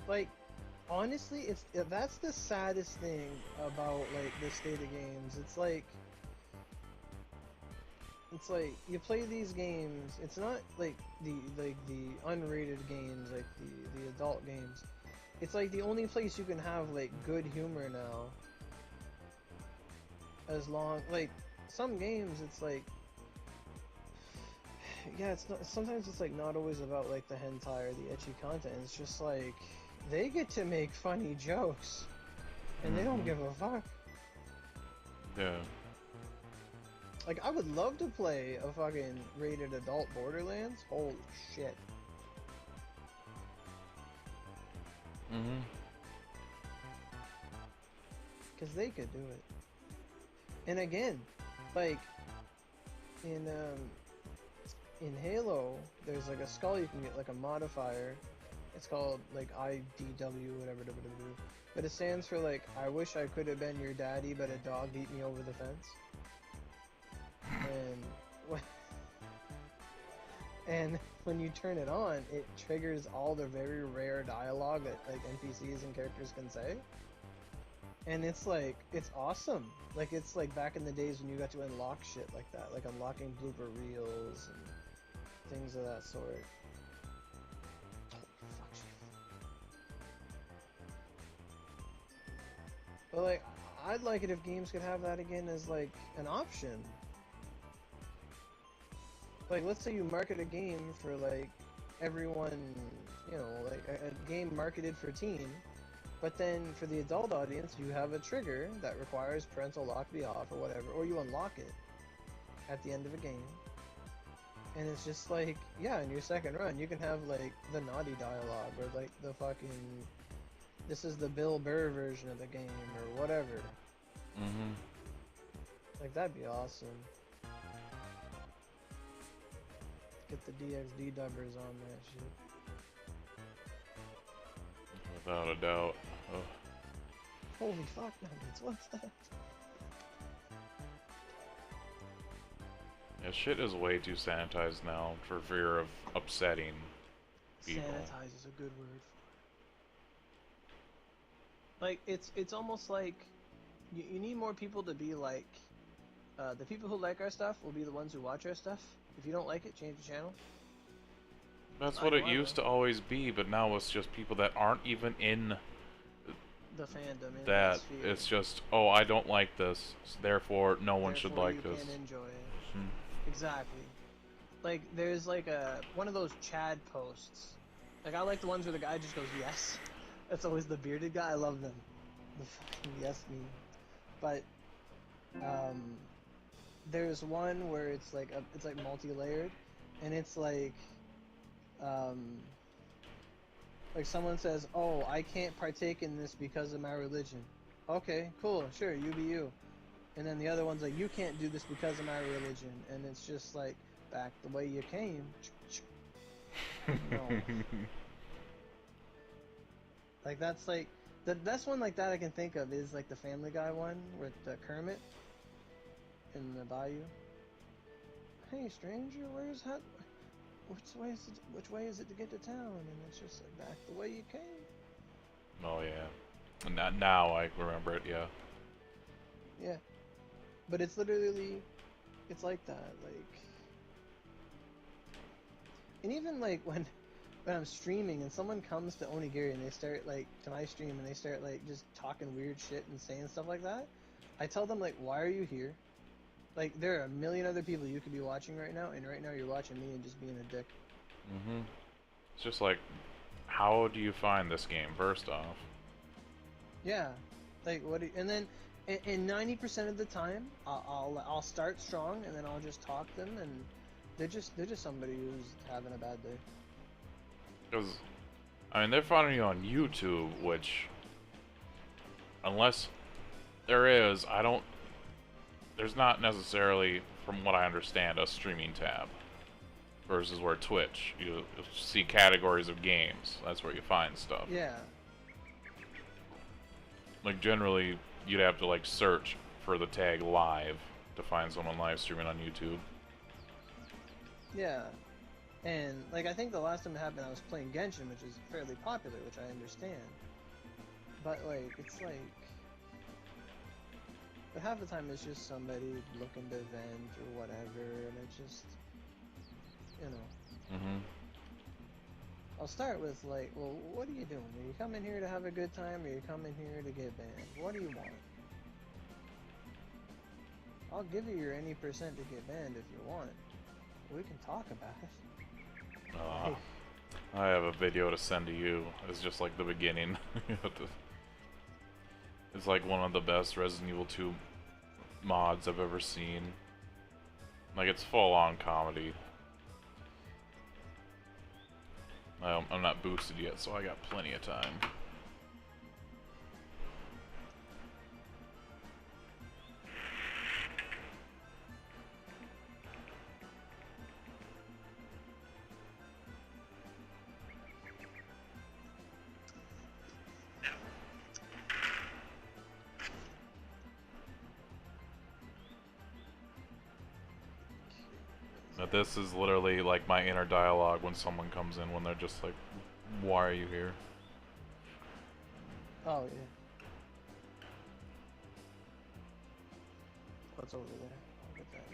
Like, honestly, that's the saddest thing about like the state of games. It's like you play these games. It's not like the unrated games, like the adult games. It's like the only place you can have like good humor now. As long like some games, it's like yeah, it's not. Sometimes it's like not always about like the hentai or the ecchi content. It's just like they get to make funny jokes, and they don't give a fuck. Yeah. Like, I would love to play a fucking rated adult Borderlands. Holy shit. Because they could do it. And again, like, in Halo, there's like a skull you can get, like a modifier. It's called, like, IDW, whatever, but it stands for, like, I wish I could have been your daddy, but a dog beat me over the fence. And when you turn it on, it triggers all the very rare dialogue that like NPCs and characters can say. And it's like, it's awesome. Like, it's like back in the days when you got to unlock shit like that, like unlocking blooper reels and things of that sort. But like, I'd like it if games could have that again as like an option. Like, let's say you market a game for like everyone, you know, like a game marketed for teen, but then for the adult audience you have a trigger that requires parental lock to be off or whatever, or you unlock it at the end of a game. And it's just like, yeah, in your second run you can have like the naughty dialogue or like the fucking, this is the Bill Burr version of the game or whatever. Like, that'd be awesome. Get the DXD dubbers on that shit. Without a doubt. Ugh. Holy fuck nuggets, what's that? Yeah, shit is way too sanitized now for fear of upsetting people. Sanitize is a good word for it. Like, it's almost like you need more people to be like, the people who like our stuff will be the ones who watch our stuff. If you don't like it, change the channel. That's what it used to always be, but now it's just people that aren't even in the fandom. In that sphere. it's just, oh, I don't like this, so therefore no one should like this. Can't enjoy it. Exactly. Like, there's like one of those Chad posts. Like, I like the ones where the guy just goes yes. That's always the bearded guy. I love them. The fucking yes meme. But there's one where it's like multi-layered, and it's like someone says, "Oh, I can't partake in this because of my religion." Okay, cool, sure, you be you. And then the other one's like, "You can't do this because of my religion," and it's just like, back the way you came. No. Like, that's like, The best one like that I can think of is like the Family Guy one with Kermit in the bayou. Hey stranger, where's how? Which way is it to get to town? And it's just like, back the way you came. Oh yeah. Now I remember it. Yeah. Yeah, but it's literally, it's like that. Like, and even like when I'm streaming and someone comes to Onigiri and they start like to my stream and they start like just talking weird shit and saying stuff like that, I tell them like, why are you here? Like, there are a million other people you could be watching right now, and right now you're watching me and just being a dick. Mhm. It's just like, how do you find this game? First off. Yeah, like what? And then, and 90% of the time, I'll start strong and then I'll just talk them, and they're just somebody who's having a bad day. Because, I mean, they're finding you on YouTube, which, unless there is, there's not necessarily, from what I understand, a streaming tab. Versus where Twitch, you see categories of games. That's where you find stuff. Yeah. Like, generally, you'd have to, like, search for the tag live to find someone live streaming on YouTube. Yeah. And, like, I think the last time it happened, I was playing Genshin, which is fairly popular, which I understand. But, like, it's like... But half the time it's just somebody looking to vent or whatever, and it's just... You know. Mm-hmm. I'll start with, like, well, what are you doing? Are you coming here to have a good time, or are you coming here to get banned? What do you want? I'll give you your any percent to get banned if you want. We can talk about it. I have a video to send to you. It's just like the beginning. It's like one of the best Resident Evil 2 mods I've ever seen. Like, it's full-on comedy. I'm not boosted yet, so I got plenty of time. But this is literally like my inner dialogue when someone comes in, when they're just like, why are you here? Oh, yeah. What's over there? I'll get that.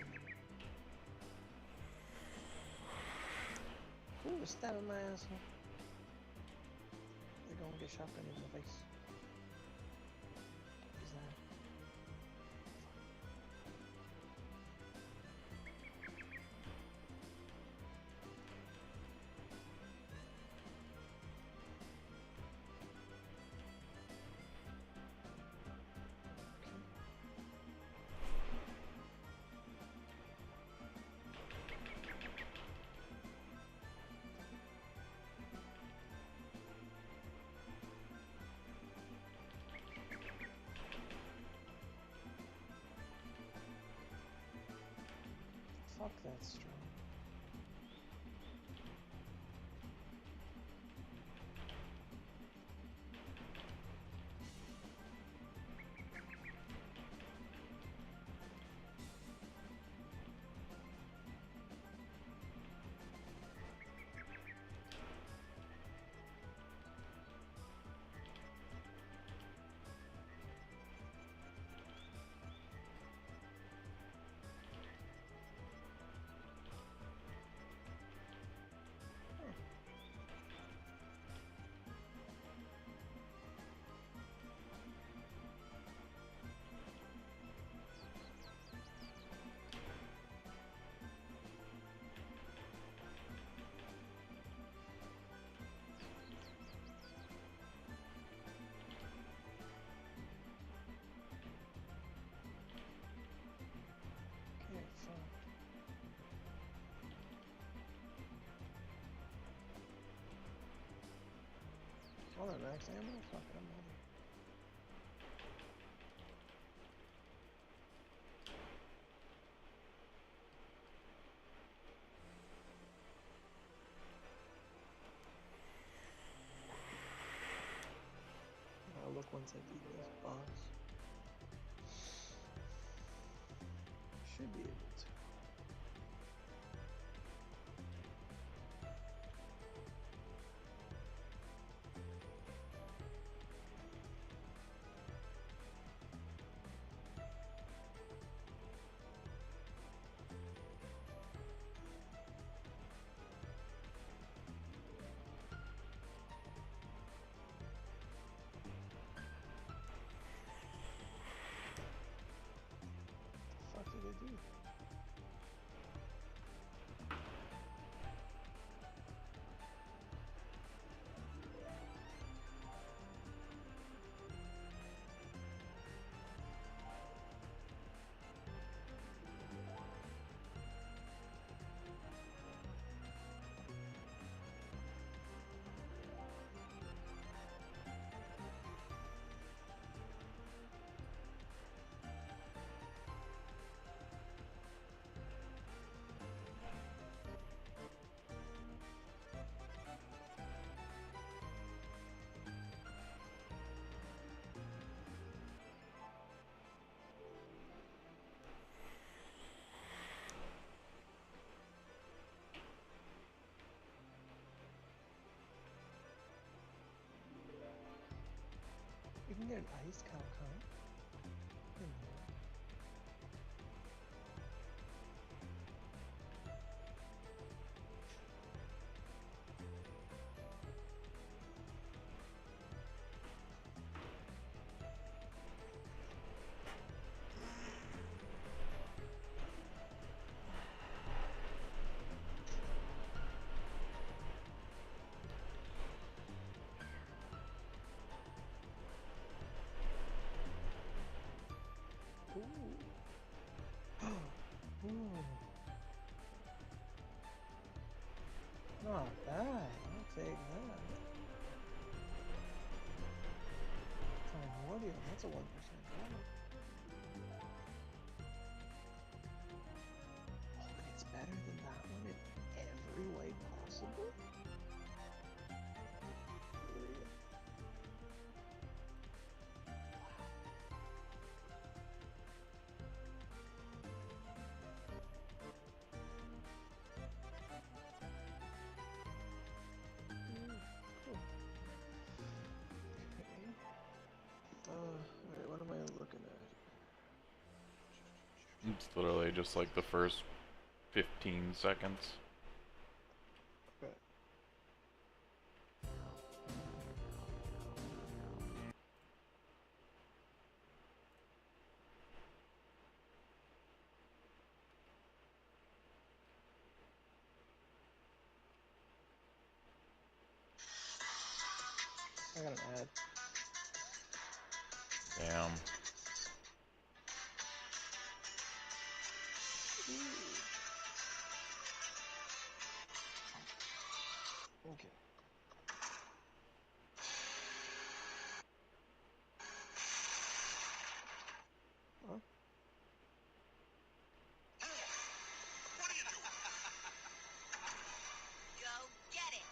Ooh, stabbing my asshole. They're gonna get shotgun in the face. What is that? Fuck that strong. Okay, fuck. All that max ammo? Fuck it, I'm out of here. I'll look once I beat this boss. Should be able to. What the fuck did I do? You can get an iced cow cunt. Ooh. Ooh. Not bad. I'll take that. Primordial, that's a 1% damage. Oh, but it's better than that one in every way possible? Cool. Okay. Alright, what am I looking at? It's literally just like the first 15 seconds. Okay. I got an ad. Damn. Okay. Huh? Go get it.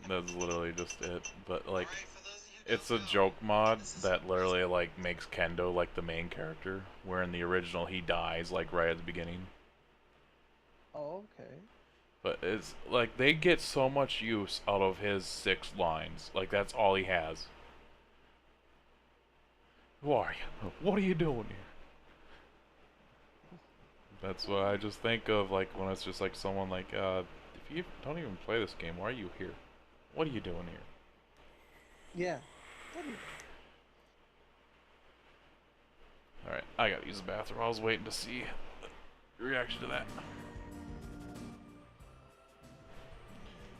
That's literally just it. But like, it's a joke mod that literally like makes Kendo like the main character, where in the original he dies like right at the beginning. Oh, okay. But it's like they get so much use out of his 6 lines. Like that's all he has. Who are you? What are you doing here? That's what I just think of like when it's just like someone like, if you don't even play this game, why are you here? What are you doing here? Yeah. What do you... Alright, I gotta use the bathroom. I was waiting to see your reaction to that.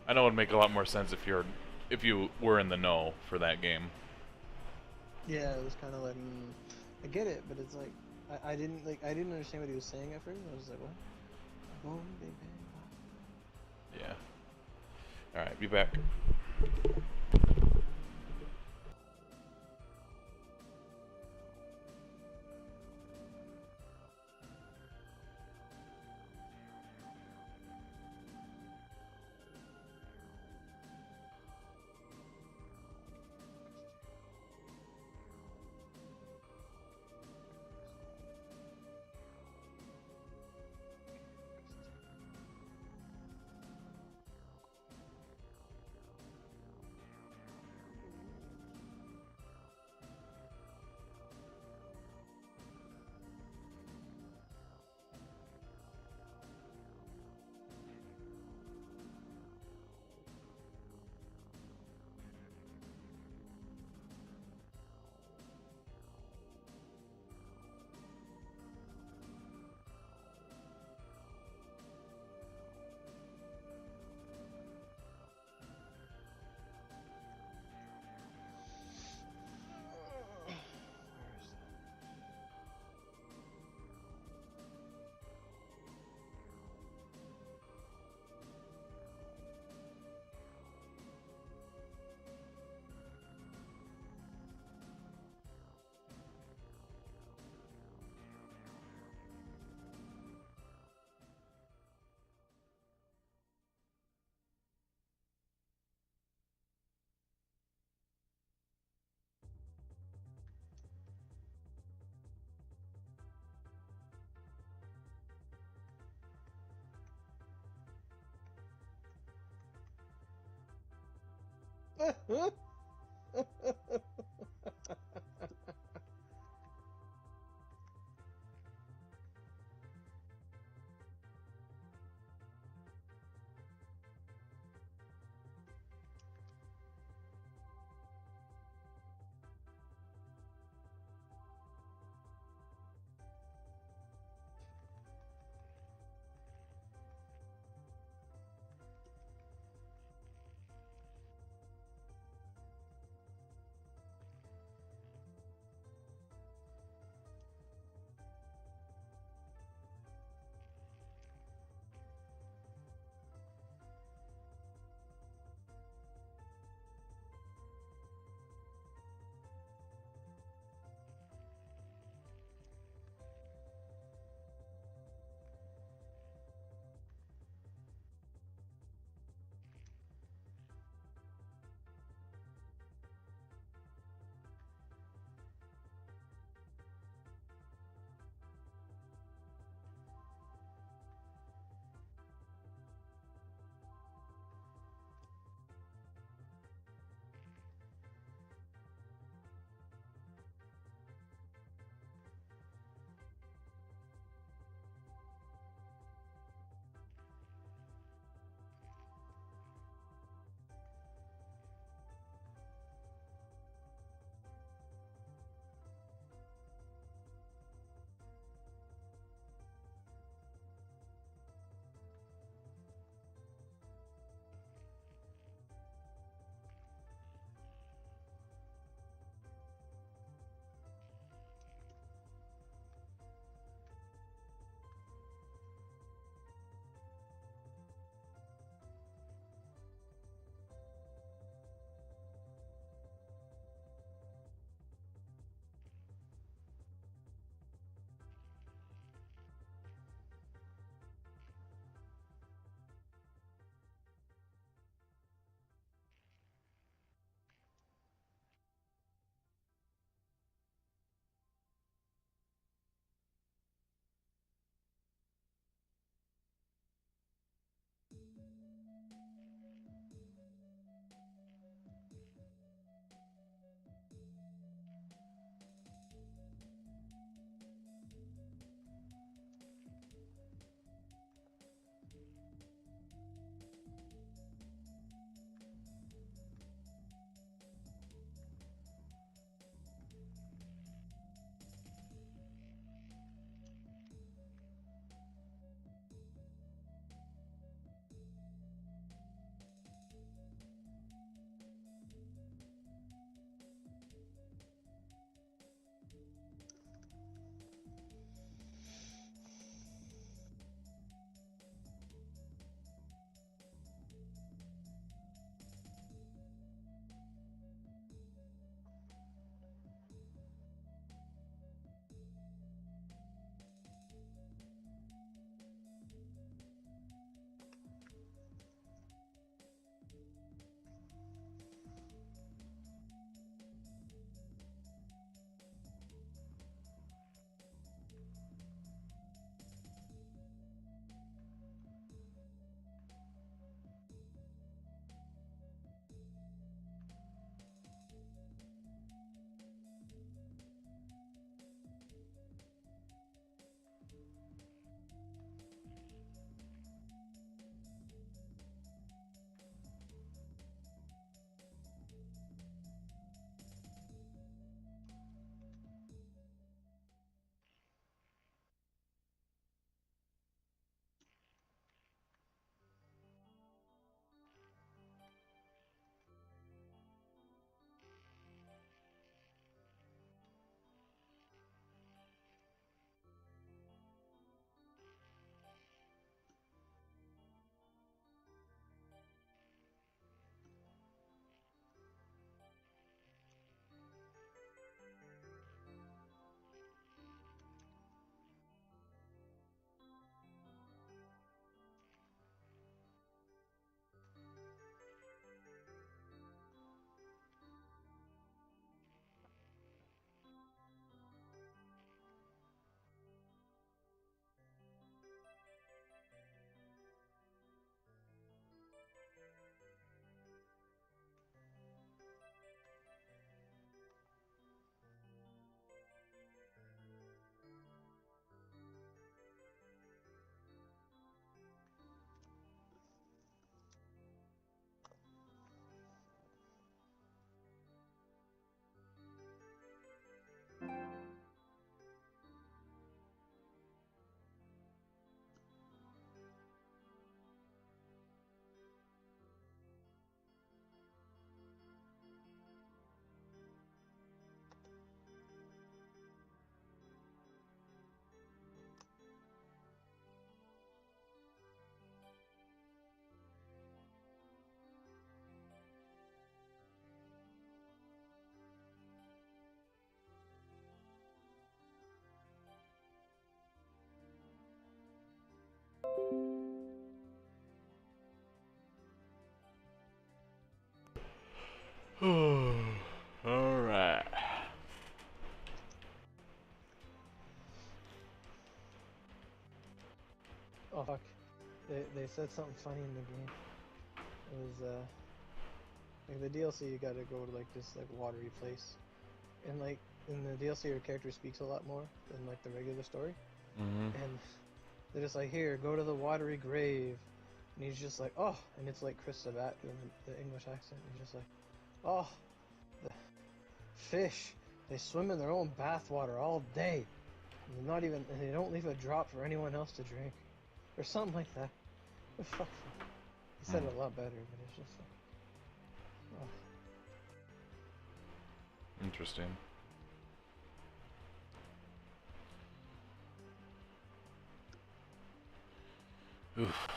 I know it would make a lot more sense if you were in the know for that game. Yeah, it was kind of like, I get it, but it's like, I didn't understand what he was saying at first. I was like, what? Boom, big bang, Yeah. Alright, be back. Alright. Oh fuck. They said something funny in the game. It was like the DLC you gotta go to like this like watery place. And like in the DLC your character speaks a lot more than like the regular story. Mm-hmm. And they're just like, here, go to the watery grave. And he's just like, oh, and it's like Chris Sabat doing the English accent. He's just like, oh, the fish, they swim in their own bathwater all day. And they're not even, and they don't leave a drop for anyone else to drink. Or something like that. But fuck. He said it a lot better, but it's just like, oh. Interesting. Oof.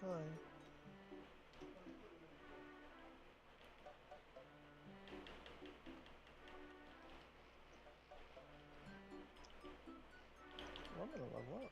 Hi. Well, I'm gonna level up.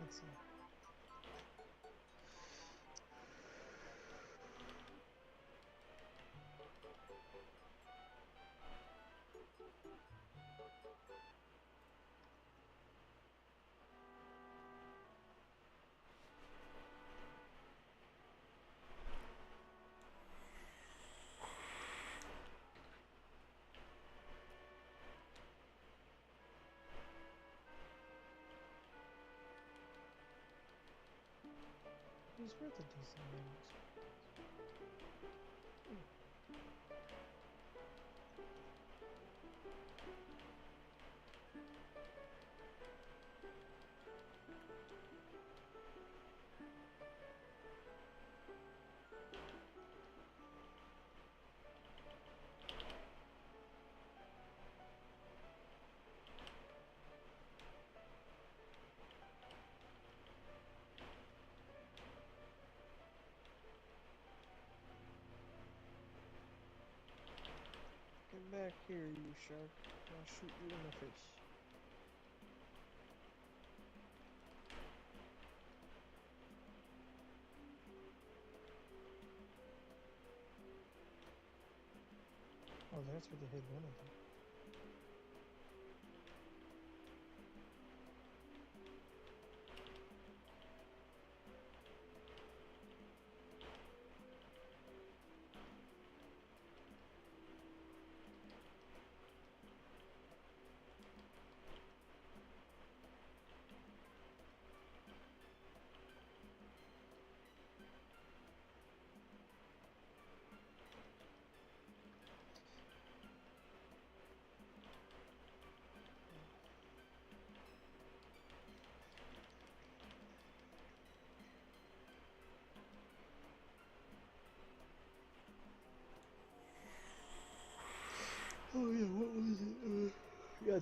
Let's see. He's worth a decent amount. Get back here, you shark. I'll shoot you in the face. Oh, that's where they hid one of them.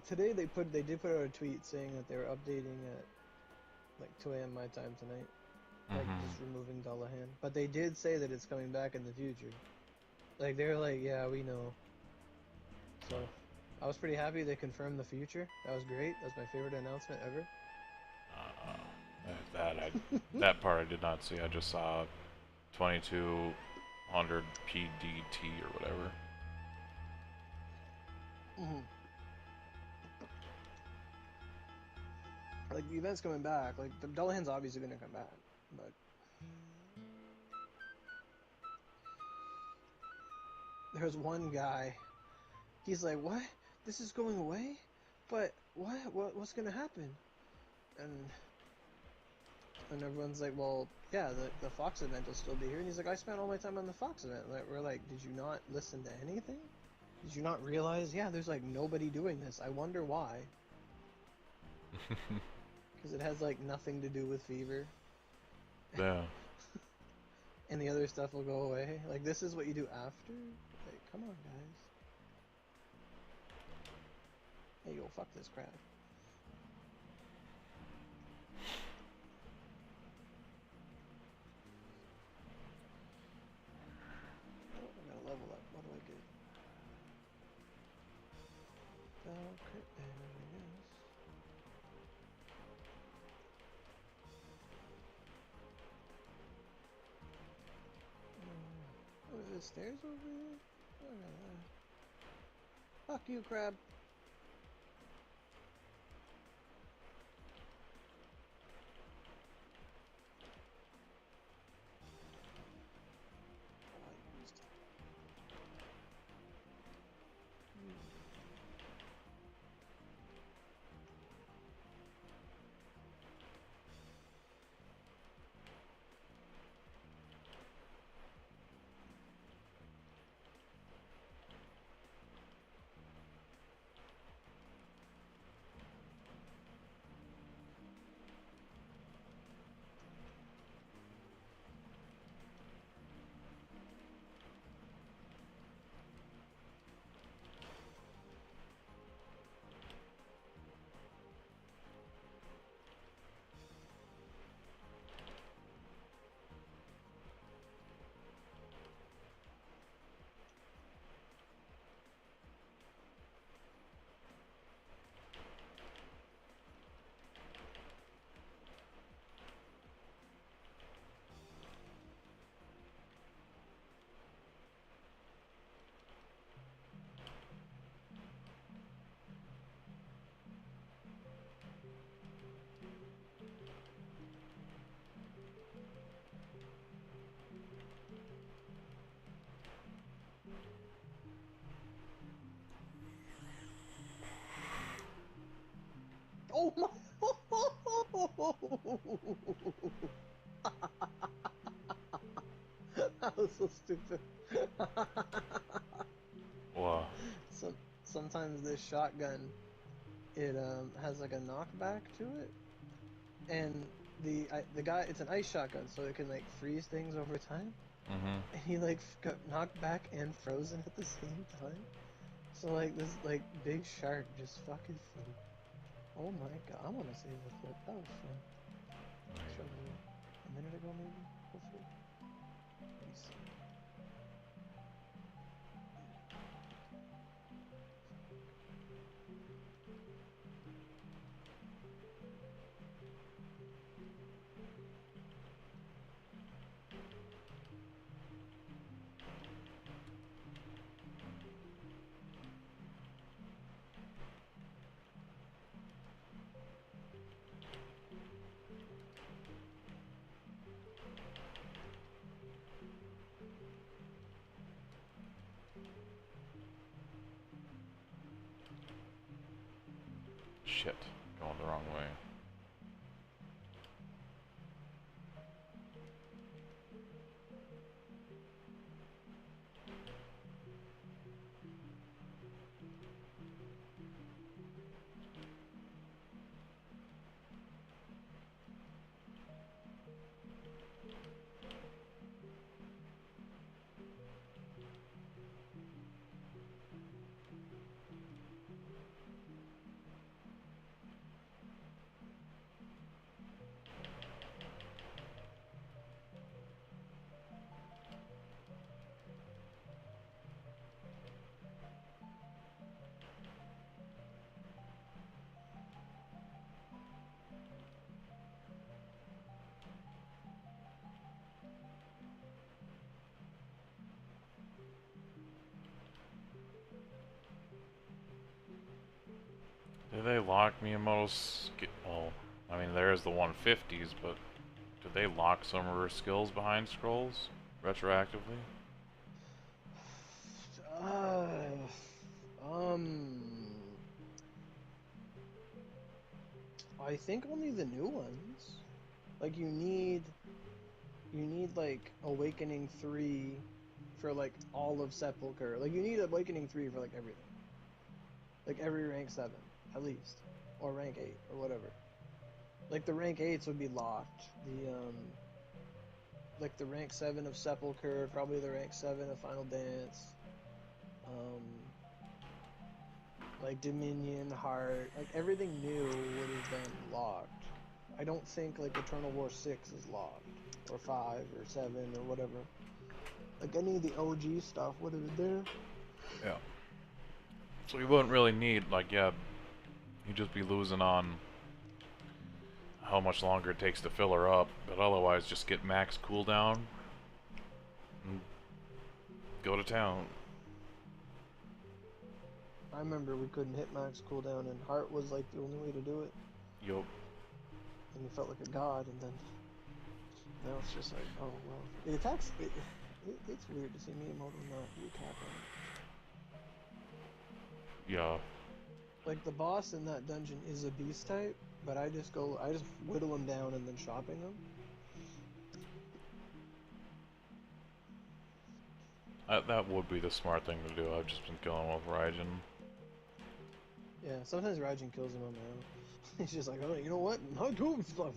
Today they did put out a tweet saying that they were updating at like 2 a.m. my time tonight, like just removing Dullahan. But they did say that it's coming back in the future. Like they're like, yeah, we know. So I was pretty happy they confirmed the future. That was great. That was my favorite announcement ever. That part I did not see. I just saw 2200 PDT or whatever. Like the event's coming back. Like the Dullahan's obviously gonna come back, but there's one guy. He's like, "What? This is going away? But what's gonna happen?" And everyone's like, "Well, yeah, the Fox event will still be here." And he's like, "I spent all my time on the Fox event." Like, we're like, "Did you not listen to anything? Did you not realize? Yeah, there's like nobody doing this. I wonder why." Because it has like nothing to do with Fever. Yeah. And the other stuff will go away. Like, this is what you do after? Like, come on, guys. Hey, yo, fuck this crap. Oh, I gotta level up. What do I get? Crit damage, I guess. Oh, there's stairs over here? Oh, fuck you, crab. Oh my! That was so stupid. Wow. Sometimes this shotgun, it has like a knockback to it, and the guy, it's an ice shotgun, so it can like freeze things over time. And he like got knocked back and frozen at the same time. So like this like big shark just fucking flew. Oh my god, I want to save the flip. That was fun. Showed me a minute ago, maybe. Hopefully. Peace. Shit. Going the wrong way. Do they lock Miyamoto's well, I mean, there's the 150s, but do they lock some of her skills behind scrolls retroactively? Um, I think only the new ones. Like you need like Awakening 3 for like all of Sepulchre. Like you need Awakening 3 for like everything. Like every rank 7 at least, or rank 8 or whatever. Like the rank 8s would be locked. The like the rank 7 of Sepulchre, probably the rank 7 of Final Dance. Um like Dominion, Heart, like everything new would have been locked. I don't think like Eternal War 6 is locked, or 5, or 7, or whatever. Like any of the OG stuff would have been there. Yeah. So you wouldn't really need, like, yeah, you'd just be losing on how much longer it takes to fill her up, but otherwise just get max cooldown and go to town. I remember we couldn't hit max cooldown, and Heart was like the only way to do it. Yup. And you felt like a god, and then now it's just like, oh well. The attacks, it's weird to see Miyamoto not do Capcom. Yeah. Like the boss in that dungeon is a beast type, but I just whittle him down and then shopping him. That would be the smart thing to do. I've just been killing with Raijin. Yeah, sometimes Raijin kills him on my own. He's just like, oh, you know what? Not doing stuff.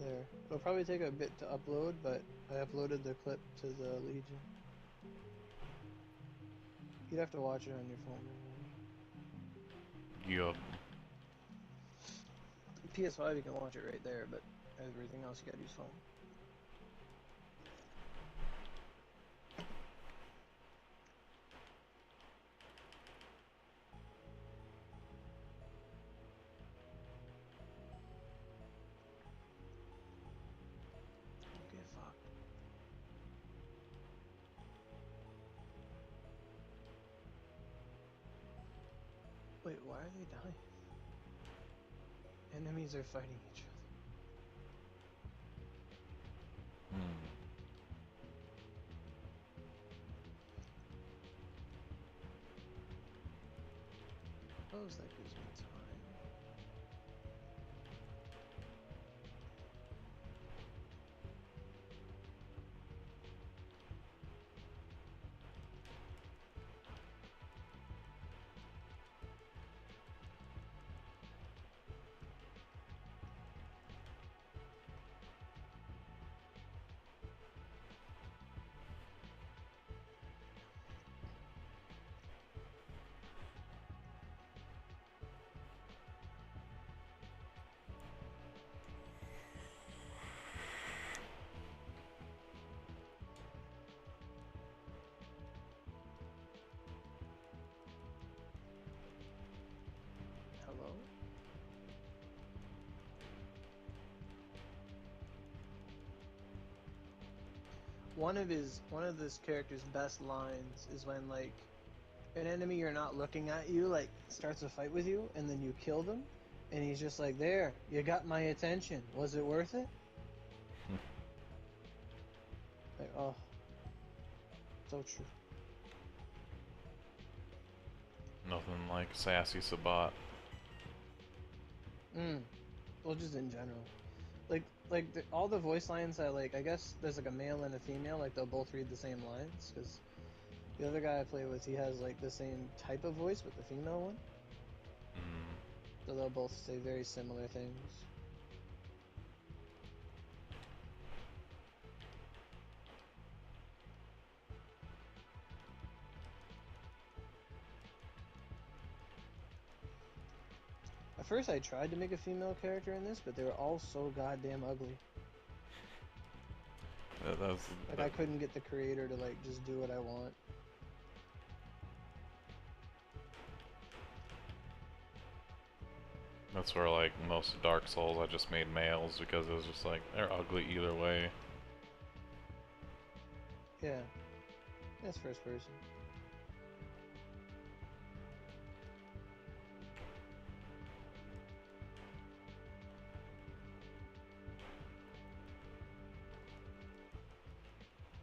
There. It'll probably take a bit to upload, but I uploaded the clip to the Legion. You'd have to watch it on your phone. Yup. PS5 you can watch it right there, but everything else you gotta use phone. Okay, fuck. Wait, why are they dying? Enemies are fighting each other. Hmm. Suppose that gives me time. Hello? One of this character's best lines is when like an enemy you're not looking at you like starts a fight with you and then you kill them and he's just like, there, you got my attention. Was it worth it? Like, oh, so true. Nothing like sassy Sabat. Well, just in general. All the voice lines I like, I guess there's like a male and a female, like they'll both read the same lines, because the other guy I play with, he has like the same type of voice, but the female one. Mm. So they'll both say very similar things. I first I tried to make a female character in this, but they were all so goddamn ugly. I couldn't get the creator to like just do what I want. That's where like most of Dark Souls I just made males because it was just like they're ugly either way. Yeah. That's first person.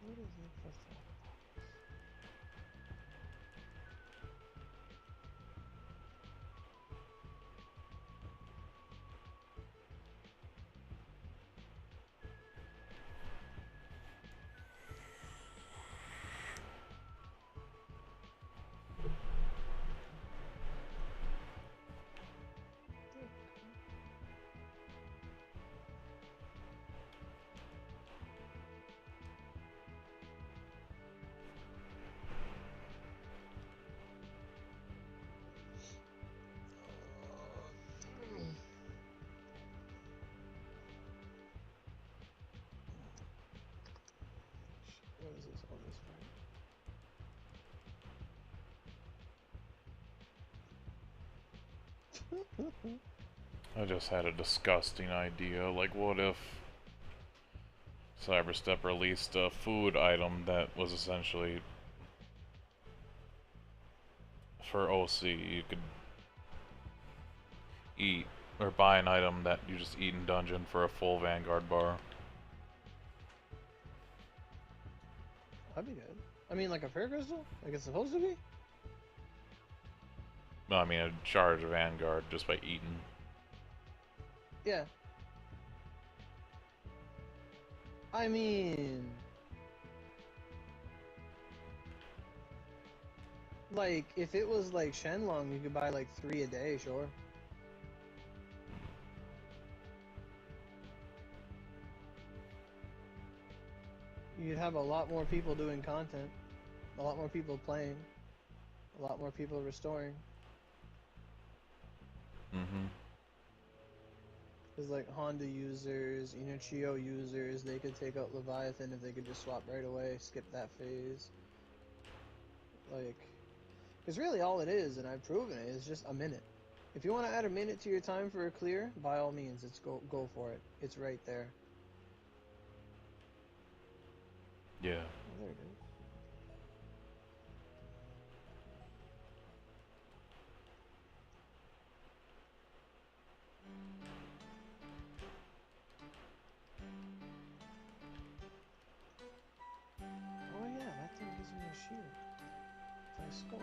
What is it for thought? What is this on this part? I just had a disgusting idea. Like, what if Cyberstep released a food item that was essentially for OC? You could eat or buy an item that you just eat in dungeon for a full Vanguard bar. That'd be good. I mean, like a prayer crystal? Like it's supposed to be? No, I mean, I'd charge Vanguard just by eating. Yeah. I mean... like, if it was like Shenlong, you could buy like 3 a day, sure. You'd have a lot more people doing content, a lot more people playing, a lot more people restoring. Mm-hmm. Because like Honda users, Inochio users, they could take out Leviathan if they could just swap right away, skip that phase. Like, because really all it is, and I've proven it, is just a minute. If you want to add a minute to your time for a clear, by all means, go for it. It's right there. Yeah. Oh, there it is. Oh yeah, that thing gives me a shield. If I scope.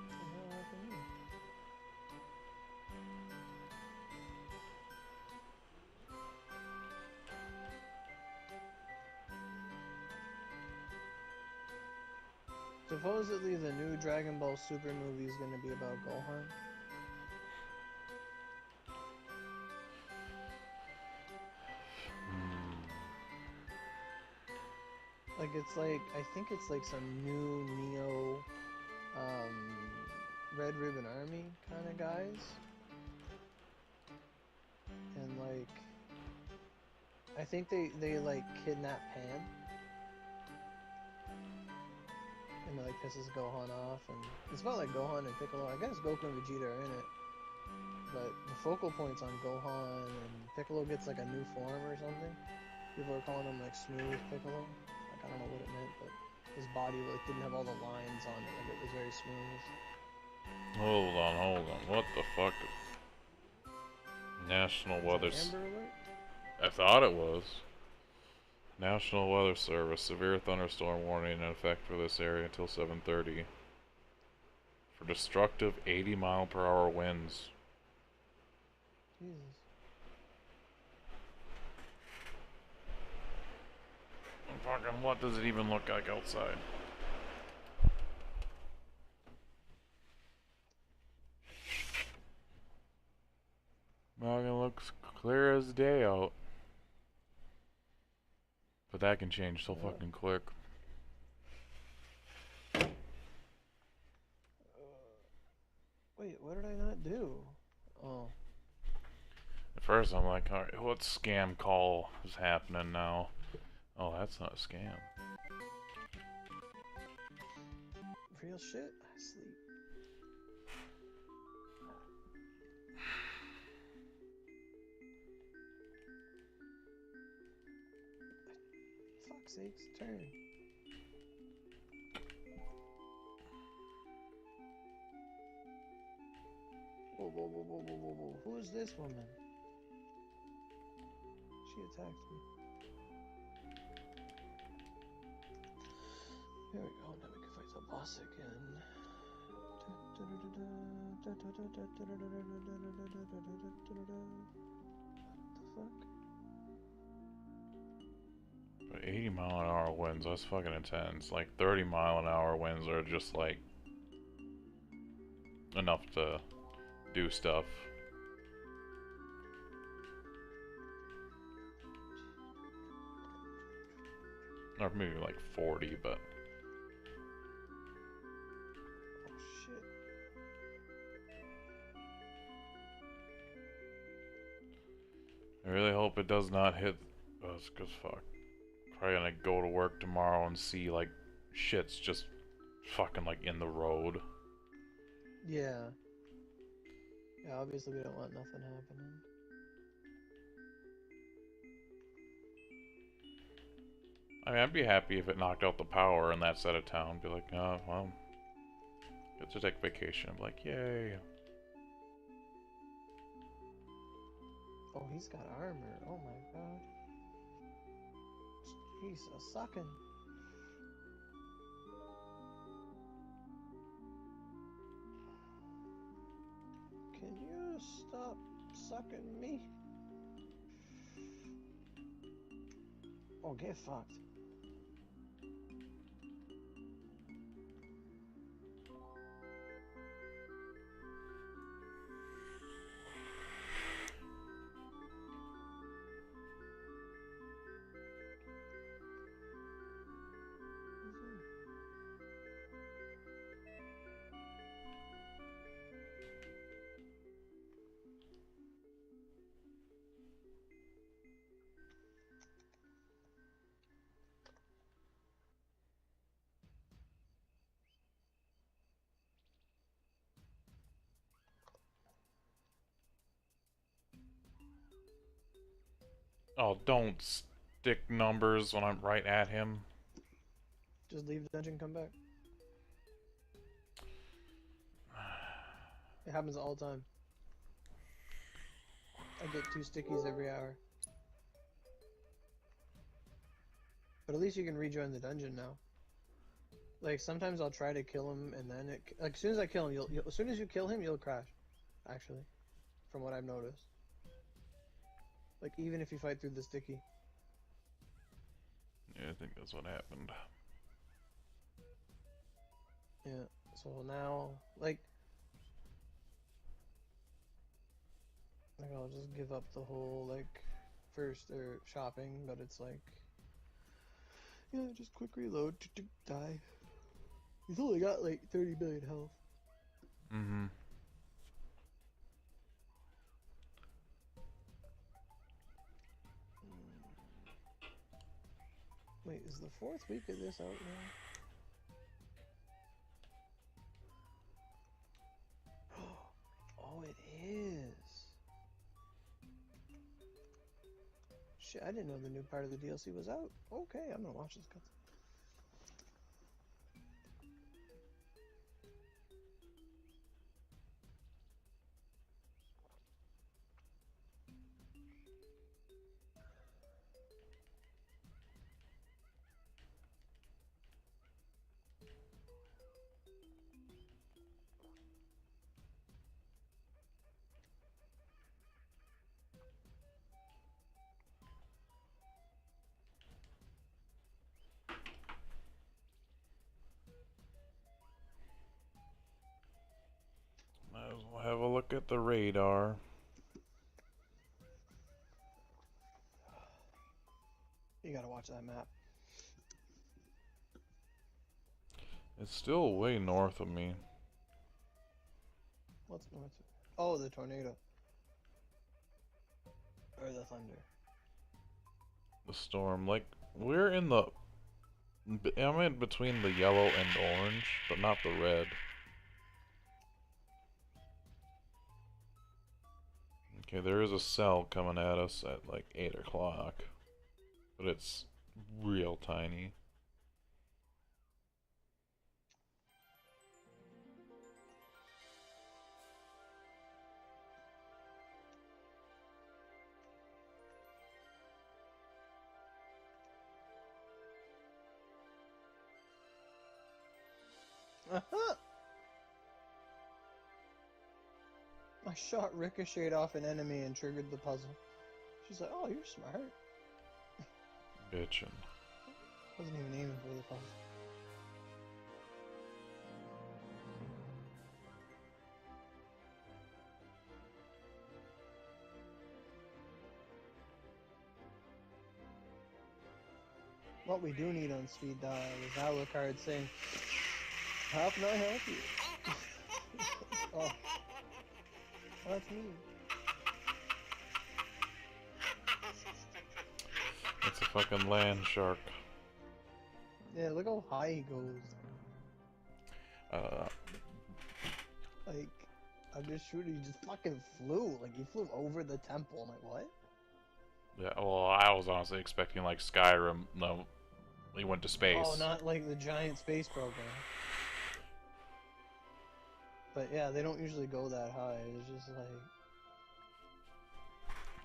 What the hell happened here? Supposedly the new Dragon Ball Super movie is going to be about Gohan. Like it's like, I think it's like some new Neo, Red Ribbon Army kind of guys. And like, I think they like kidnap Pan. And it like pisses Gohan off, and it's about like Gohan and Piccolo. I guess Goku and Vegeta are in it, but the focal point's on Gohan, and Piccolo gets like a new form or something. People are calling him like Smooth Piccolo. Like I don't know what it meant, but his body like didn't have all the lines on it. Like it was very smooth. Hold on. What the fuck? National Weather... Amber Alert? I thought it was. National Weather Service. Severe thunderstorm warning in effect for this area until 7:30. For destructive 80-mile-per-hour winds. Jesus. Fucking what does it even look like outside? Noggin looks clear as day out. But that can change so fucking quick. Wait, what did I not do? Oh. At first I'm like, alright, what scam call is happening now? Oh, that's not a scam. Real shit? I sleep. Fuck's sakes, turn. Whoa, whoa, whoa, whoa, whoa, whoa, whoa. Who is this woman? She attacked me. There we go, now we can fight the boss again. What the fuck? But 80-mile-an-hour winds, that's fucking intense. Like 30-mile-an-hour winds are just like enough to do stuff. Or maybe like 40, but Oh shit. I really hope it does not hit us, cause fuck. Probably gonna go to work tomorrow and see like shit's just fucking like in the road. Yeah. Yeah, obviously we don't want nothing happening. I mean, I'd be happy if it knocked out the power in that side of town. Be like, oh, well, get to take vacation. I'm like, yay. Oh, he's got armor. Oh my god. He's a sucking. Can you stop sucking me? Oh, get fucked. Oh, don't stick numbers when I'm right at him. Just leave the dungeon, come back. It happens all the time. I get 2 stickies every hour. But at least you can rejoin the dungeon now. Like, sometimes I'll try to kill him and then it... Like, as soon as I kill him, as soon as you kill him, you'll crash. Actually. From what I've noticed. Like, even if you fight through the sticky. Yeah, I think that's what happened. Yeah, so now, like I'll just give up the whole, like, first, or shopping, but it's like, yeah, just quick reload, die. He's only got, like, 30 billion health. Mm-hmm. Wait, is the 4th week of this out now? Oh, it is. Shit, I didn't know the new part of the DLC was out. Okay, I'm gonna watch this cutscene. Might as well have a look at the radar. You gotta watch that map. It's still way north of me. What's north? Oh, the tornado. Or the thunder. The storm. Like, we're in the... I'm in between the yellow and orange, but not the red. Okay, there is a cell coming at us at like 8 o'clock. But it's real tiny. My shot ricocheted off an enemy and triggered the puzzle. She's like, oh, you're smart. Bitchin'. Wasn't even aiming for the puzzle. What we do need on speed dial is Alucard saying, how can I help you? Oh, that's me. It's a fucking land shark. Yeah, look how high he goes. Like, I'm just shooting, he just fucking flew. Like, he flew over the temple. I'm like, what? Yeah, well, I was honestly expecting like Skyrim. No, he went to space. Oh, not like the giant space program. But yeah, they don't usually go that high. It's just like...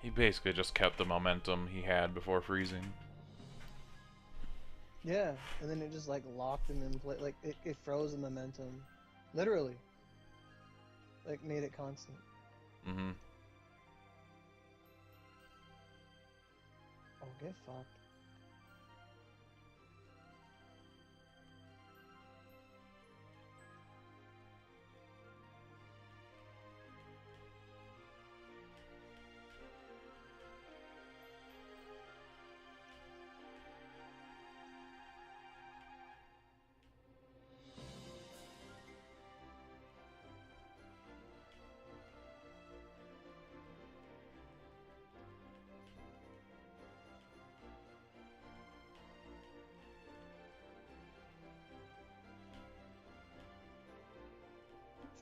He basically just kept the momentum he had before freezing. Yeah, and then it just like locked him in place. Like, it froze the momentum. Literally. Like, made it constant. Mm-hmm. Oh, get fucked.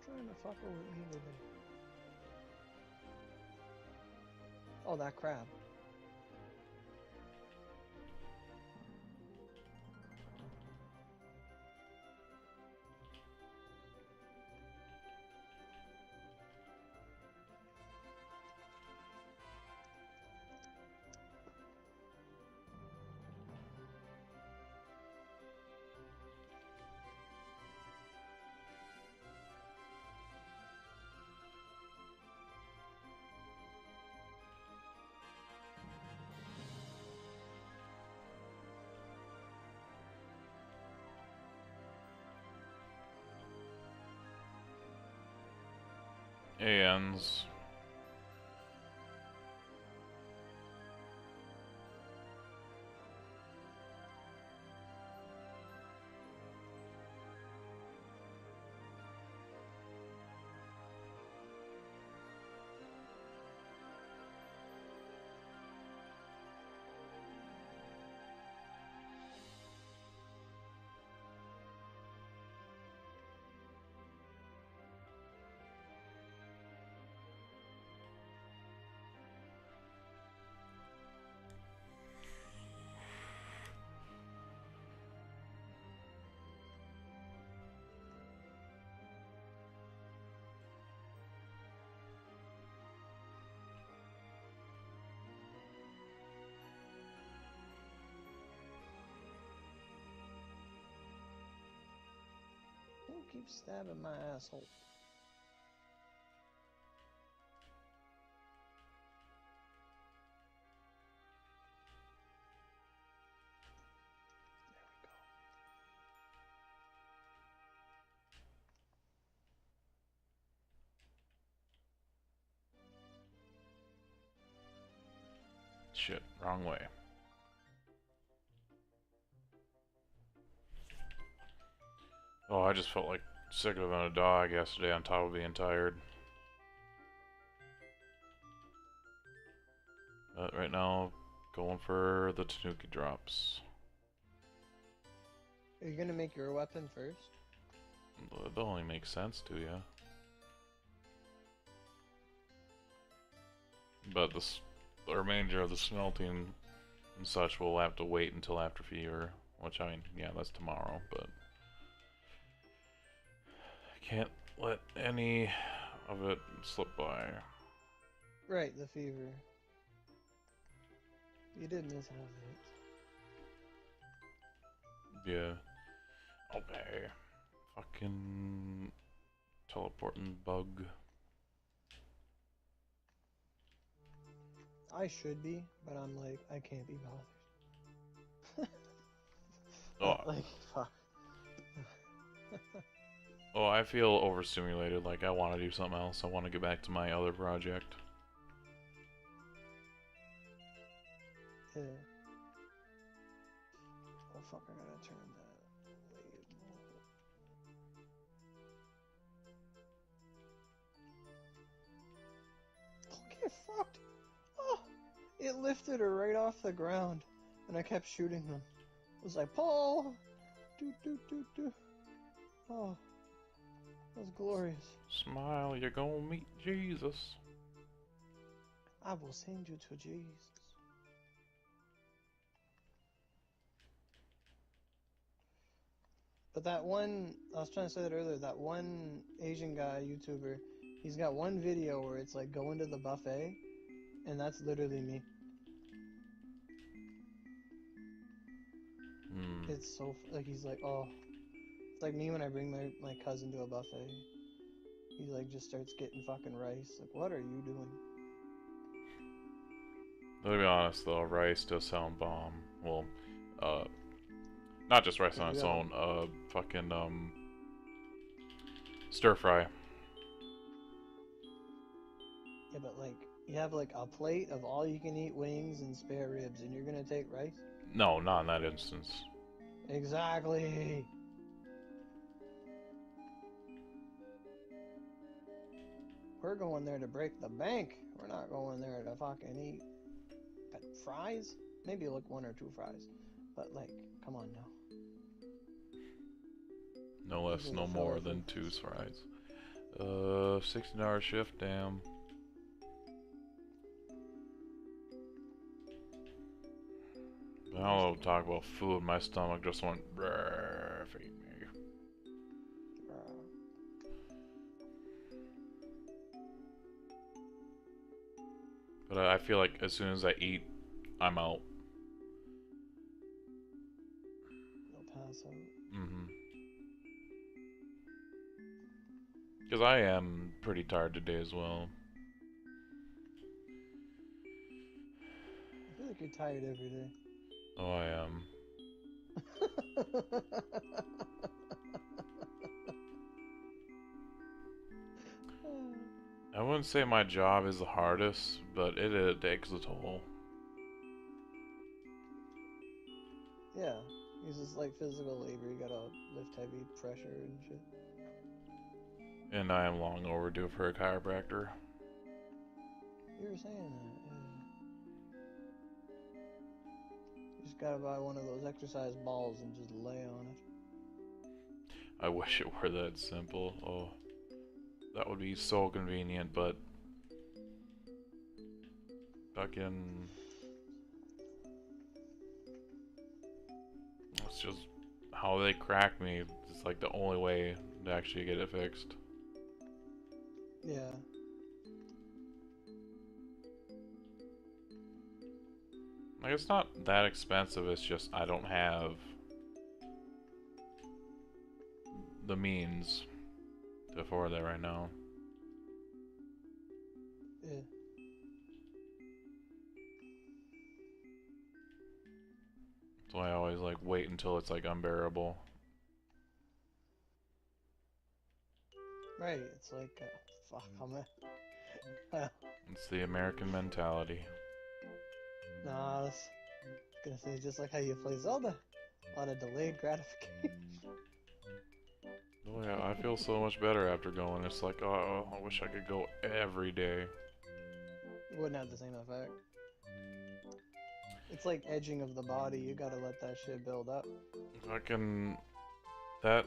Trying to fuck over me with it. Oh, that crab. ANs. Who keeps stabbing my asshole? Shit, wrong way. Oh, I just felt like sicker than a dog yesterday on top of being tired. But right now, going for the Tanuki drops. Are you gonna make your weapon first? That only makes sense to you. But the remainder of the smelting and such will have to wait until after Fever. Which, I mean, yeah, that's tomorrow, but... I can't let any of it slip by. Right, the fever. You did miss half of it. Yeah. Okay. Fucking... teleporting bug. I should be, but I'm like, I can't be bothered. Oh. Like, fuck. Oh, I feel overstimulated, like I want to do something else. I want to get back to my other project. Yeah. Oh fuck, I gotta turn that label. Oh, get fucked! Oh! It lifted her right off the ground, and I kept shooting them. It was like, Paul! Doot doot doot doot. Oh. That was glorious. Smile, you're gonna meet Jesus. I will send you to Jesus. But that one, I was trying to say that earlier, that one Asian guy, YouTuber, he's got one video where it's like going to the buffet, and that's literally me. It's so, like, he's like, oh, it's like me when I bring my cousin to a buffet. He like just starts getting fucking rice. Like, what are you doing? Let me be honest though, rice does sound bomb. Well, not just rice on its own, fucking, stir fry. Yeah, but like, you have like a plate of all you can eat wings and spare ribs, and you're gonna take rice? No, not in that instance. Exactly. We're going there to break the bank. We're not going there to fucking eat fries. Maybe like one or two fries, but like, come on now. No less, no more than 2 fries. 16-hour shift, damn. I don't know, talk about food, my stomach just went, feed me. But I feel like as soon as I eat, I'm out. You'll pass out. Because I am pretty tired today as well. I feel like you're tired every day. Oh, I am. I wouldn't say my job is the hardest, but it takes a toll. Yeah, it's just like physical labor. You gotta lift heavy pressure and shit. And I am long overdue for a chiropractor. You were saying that, yeah. You just gotta buy one of those exercise balls and just lay on it. I wish it were that simple. Oh, that would be so convenient, but fucking, it's just how they crack me. It's like the only way to actually get it fixed. Yeah. Like, it's not that expensive, it's just I don't have the means to afford that right now. Yeah. So I always like wait until it's like unbearable. Right, it's like, fuck, It's the American mentality. Nah, I was gonna say just like how you play Zelda, a lot of delayed gratification. feel so much better after going. It's like, oh, I wish I could go every day. It wouldn't have the same effect. It's like edging of the body. You gotta let that shit build up. Fucking that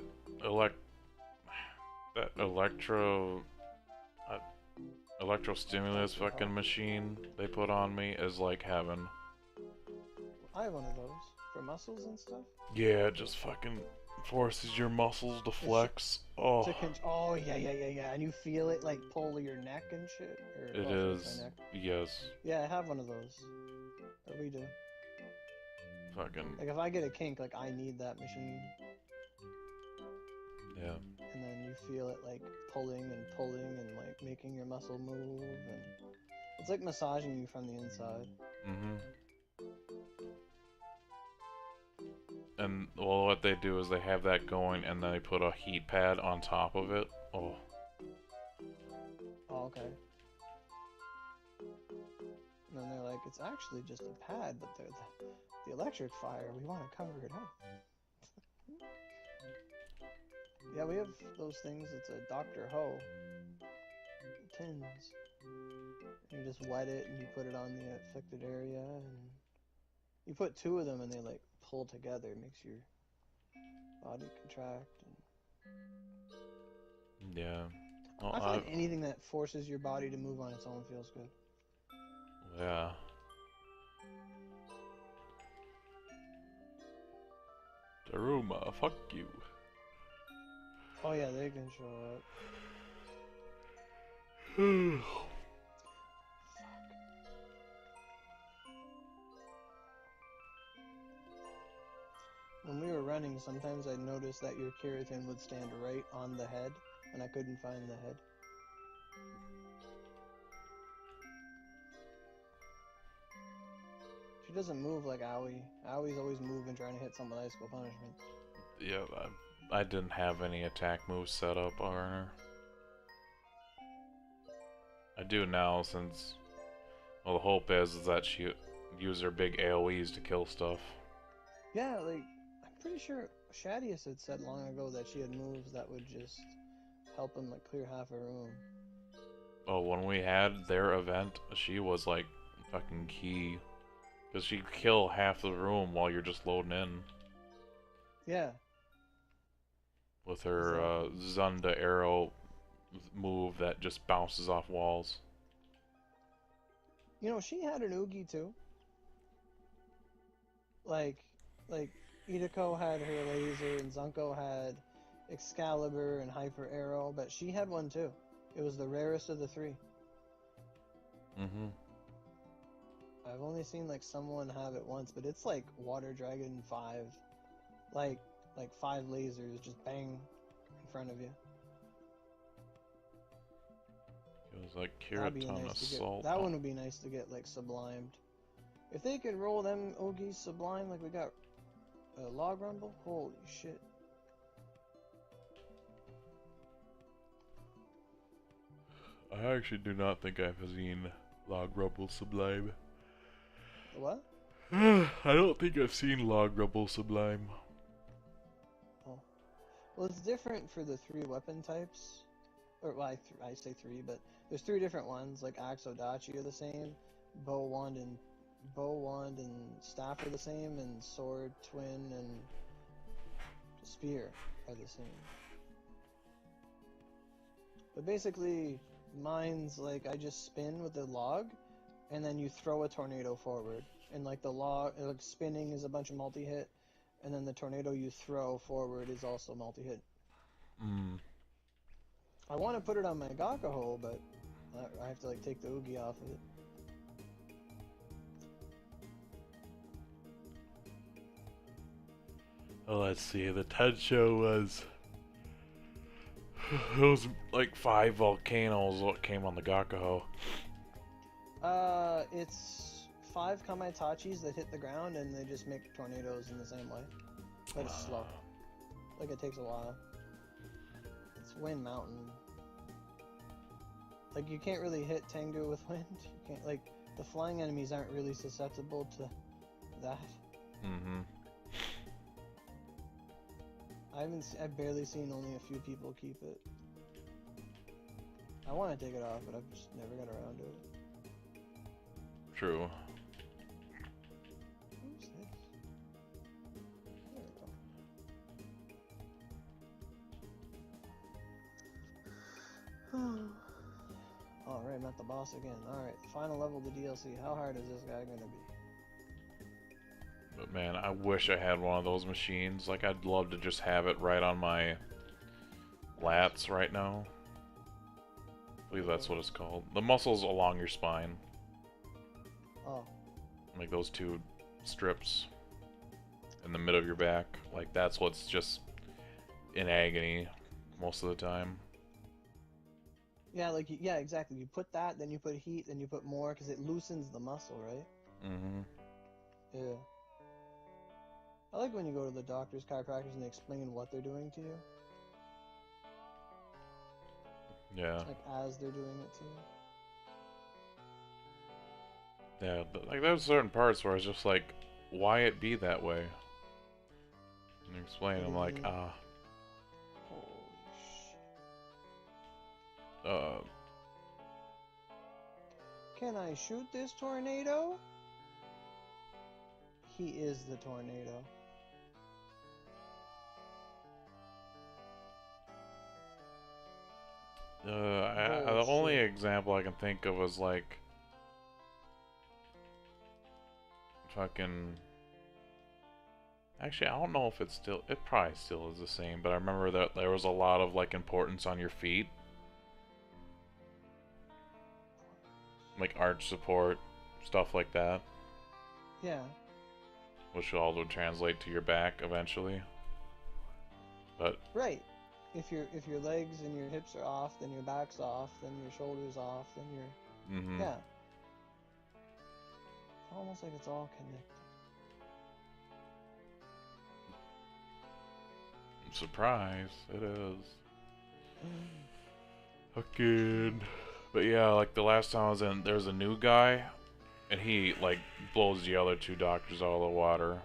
electrostimulus fucking machine they put on me is like heaven. I have one of those for muscles and stuff. Yeah, it just fucking forces your muscles to flex. Oh, Oh yeah, and you feel it like pull your neck and shit. it is. Yes. Yeah, I have one of those. Or we do. Fucking. Like if I get a kink, like I need that machine. Yeah. And then you feel it like pulling and like making your muscle move, and it's like massaging you from the inside. Mm-hmm. And well, what they do is they have that going, and then they put a heat pad on top of it. Oh. Oh, okay. And then they're like, it's actually just a pad, but the electric fire, we want to cover it up. Yeah, we have those things. It's a Dr. Ho tins. You just wet it and you put it on the affected area, and you put two of them and they like pull together. It makes your body contract. And... Yeah. Well, I feel like anything that forces your body to move on its own feels good. Yeah. Daruma, fuck you. Oh yeah, they can show up. When we were running, sometimes I'd notice that your keratin would stand right on the head, and I couldn't find the head. She doesn't move like Aoi. Aoi's always moving, trying to hit some bicycle punishment. Yeah, I didn't have any attack moves set up on her. I do now since, well, the hope is that she use her big AoEs to kill stuff. Yeah, like, I'm pretty sure Shadius had said long ago that she had moves that would just help him, like, clear half a room. Oh, when we had their event, she was, like, fucking key. Because she'd kill half the room while you're just loading in. Yeah. With her Zunda arrow move that just bounces off walls. You know, she had an Oogie too. Like Idako had her laser and Zunko had Excalibur and Hyper Arrow, but she had one too. It was the rarest of the three. Mm-hmm. I've only seen like someone have it once, but it's like Water Dragon 5. Like 5 lasers just bang in front of you. It was like Kiraton Assault. That one would be nice to get like sublimed. If they could roll them Ogies sublime like we got Log Rumble, holy shit. I actually do not think I've seen Log Rumble Sublime. What? I don't think I've seen Log Rumble Sublime. Oh. Well, it's different for the 3 weapon types. Or, well, I say 3, but there's 3 different ones. Like Axe Odachi are the same, Bow, Wand, and Staff are the same, and Sword, Twin, and Spear are the same. But basically, mine's like I just spin with the log, and then you throw a tornado forward. And like the log, like spinning is a bunch of multi-hit, and then the tornado you throw forward is also multi-hit. Mm. I want to put it on my Gakaho, but I have to like take the Oogie off of it. Well, let's see. The Tensho was it was like 5 volcanoes what came on the Gakaho. It's 5 Kamaitachis that hit the ground and they just make tornadoes in the same way. But it's slow. Like it takes a while. It's Wind Mountain. Like you can't really hit Tengu with wind. You can't, like, the flying enemies aren't really susceptible to that. Mm-hmm. I've barely seen only a few people keep it. I want to take it off, but I've just never got around to it. True. Who's this? There we go. Alright, I'm at the boss again. Alright, final level of the DLC. How hard is this guy gonna be? But man, I wish I had one of those machines. Like, I'd love to just have it right on my lats right now. I believe that's what it's called. The muscles along your spine. Oh. Like those two strips in the middle of your back. Like, that's what's just in agony most of the time. Yeah, like, yeah, exactly. You put that, then you put heat, then you put more, because it loosens the muscle, right? Mm-hmm. Yeah. I like when you go to the doctors, chiropractors, and they explain what they're doing to you. Yeah. Like, as they're doing it to you. Yeah, but, like, there's certain parts where it's just like, why it be that way? And you explain, I'm like, Holy shit. Can I shoot this tornado? He is the tornado. the only example I can think of is like fucking. Actually, I don't know if it's still. It probably still is the same, but I remember that there was a lot of like importance on your feet, like arch support, stuff like that. Yeah. Which all would translate to your back eventually. But right. If your legs and your hips are off, then your back's off, then your shoulders off, then your yeah. It's almost like it's all connected. Surprise, it is. Fucking. But yeah, like the last time I was in, there's a new guy, and he like blows the other two doctors out of the water,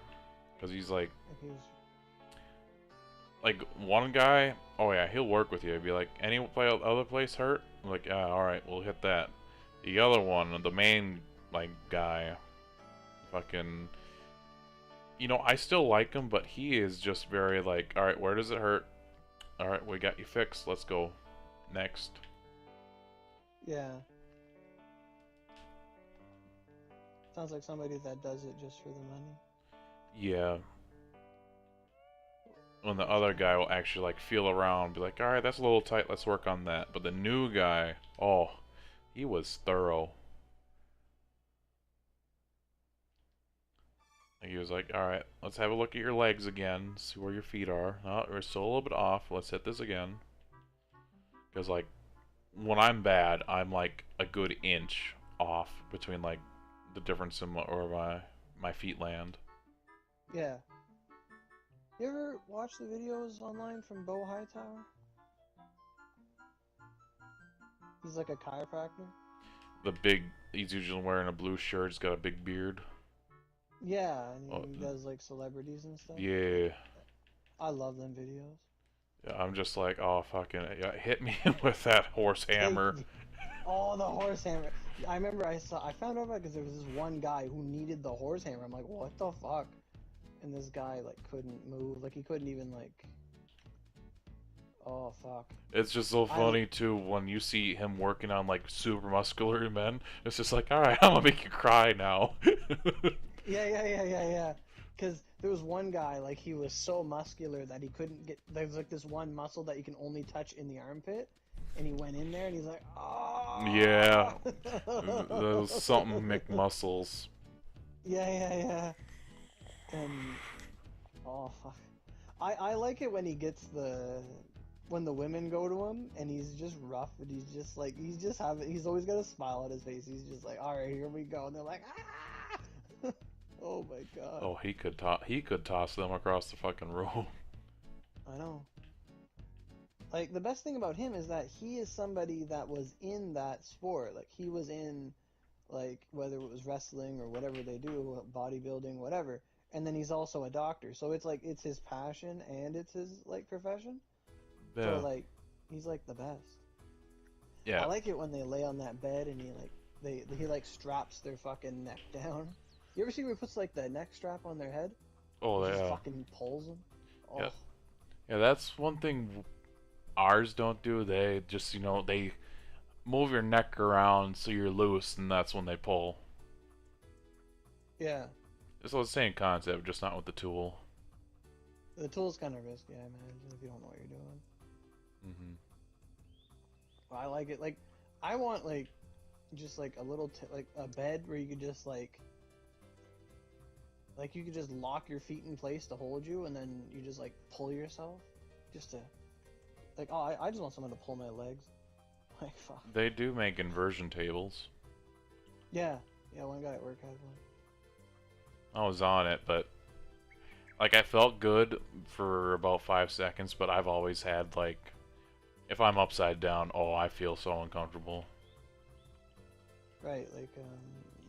cause he's like one guy. Oh yeah, he'll work with you. He'll be like, any other place hurt? I'm like, yeah, all right, we'll hit that. The other one, the main like guy, fucking. You know, I still like him, but he is just very like, alright, where does it hurt? Alright, we got you fixed. Let's go. Next. Yeah. Sounds like somebody that does it just for the money. Yeah. When the other guy will actually like feel around, be like, alright, that's a little tight, let's work on that. But the new guy, oh, he was thorough. He was like, alright, let's have a look at your legs again, see where your feet are. Oh, we're still a little bit off, let's hit this again. Because, like, when I'm bad, I'm like a good inch off between, like, the difference in where my feet land. Yeah. You ever watch the videos online from Bo Hightower? He's like a chiropractor. He's usually wearing a blue shirt, he's got a big beard. Yeah, and he does like celebrities and stuff. Yeah. I love them videos. Yeah, I'm just like, oh fucking, yeah, hit me with that horse hammer. Oh, the horse hammer! I remember I found out about it because there was this one guy who needed the horse hammer. I'm like, what the fuck? And this guy like couldn't move, like he couldn't even like. Oh fuck. It's just so funny too when you see him working on like super muscular men. It's just like, all right, I'm gonna make you cry now. Yeah. Because there was one guy, like, he was so muscular that he couldn't get... There's, like, this one muscle that you can only touch in the armpit. And he went in there, and he's like, oh! Yeah. Those something McMuscles. Yeah. And... Oh, fuck. I like it when he gets the... When the women go to him, and he's just rough, and he's just, like... He's always got a smile on his face. He's just like, alright, here we go. And they're like, ah! Oh my god. Oh, he could toss them across the fucking room. I know. Like, the best thing about him is that he is somebody that was in that sport. Like, he was in, like, whether it was wrestling or whatever they do, bodybuilding, whatever. and then he's also a doctor. So it's like it's his passion and it's his like profession. So Yeah. like he's like the best. I Yeah. like it when they lay on that bed and he like straps their fucking neck down. You ever see where he puts like the neck strap on their head? Oh He just yeah. fucking pulls them. Yeah. Oh, Yeah, that's one thing ours don't do. They just, they move your neck around so you're loose, and that's when they pull. yeah. It's the same concept, just not with the tool. The tool's kind of risky, I imagine, if you don't know what you're doing. Hmm. But I like it. Like, I want like just like a little like a bed where you could just like you could just lock your feet in place to hold you, and then you just like pull yourself, just to like I just want someone to pull my legs. Like fuck. They do make inversion tables. Yeah, yeah. One guy at work has one. I was on it, but like I felt good for about 5 seconds, but I've always had like, if I'm upside down, oh, I feel so uncomfortable. Right, like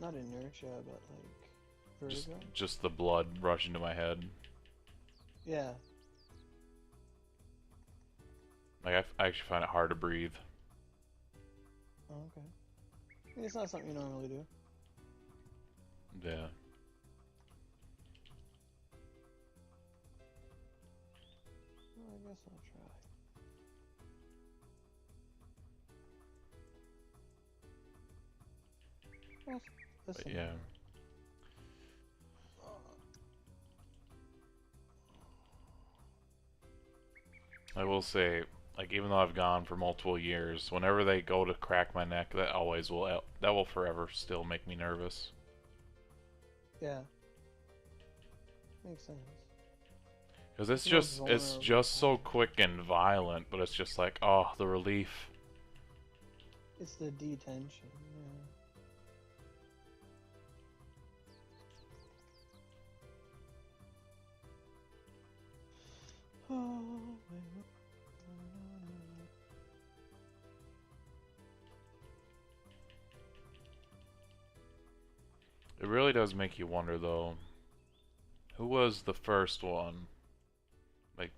not inertia, but like Just, vertigo. just the blood rushing to my head. Yeah. Like I actually find it hard to breathe. Oh, okay. I mean, it's not something you normally do. Yeah. Well, I guess I'll try. Well, But listen. yeah. I will say, like, even though I've gone for multiple years, whenever they go to crack my neck, that will forever still make me nervous. Yeah. Makes sense. Because it's Vulnerable just so time. quick and violent, but it's just like, oh, the relief. It's the detention. Yeah. Oh, It really does make you wonder, though, who was the first one? Like,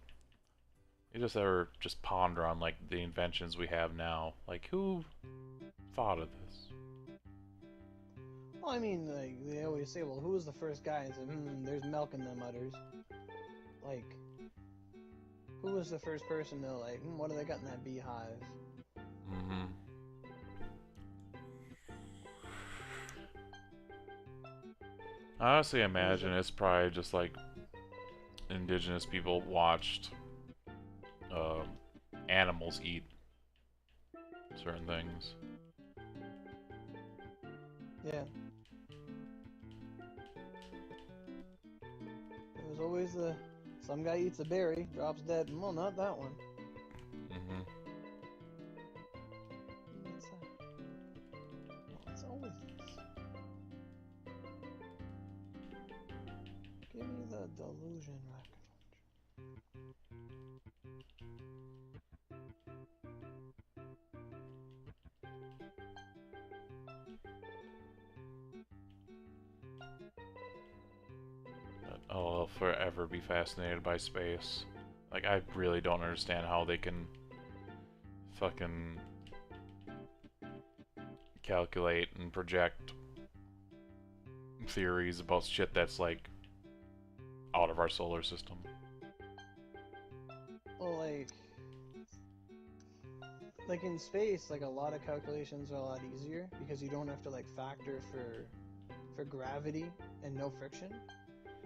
you just ever just ponder on, like, the inventions we have now. Like, who thought of this? well, I mean, like they always say, well, who was the first guy? And say, there's milk in them udders. Like, who was the first person to like, what do they got in that beehive? Mm-hmm. I honestly Who was imagine it? it's probably just like indigenous people watched um, animals eat certain things. Yeah. It was always some guy eats a berry, drops dead. Well, not that one. Mm-hmm. It's, it's always this. Give me the delusion rocket Oh, I'll forever be fascinated by space. Like, I really don't understand how they can fucking calculate and project theories about shit that's like out of our solar system. Well, like in space, like a lot of calculations are a lot easier because you don't have to like factor for gravity and no friction.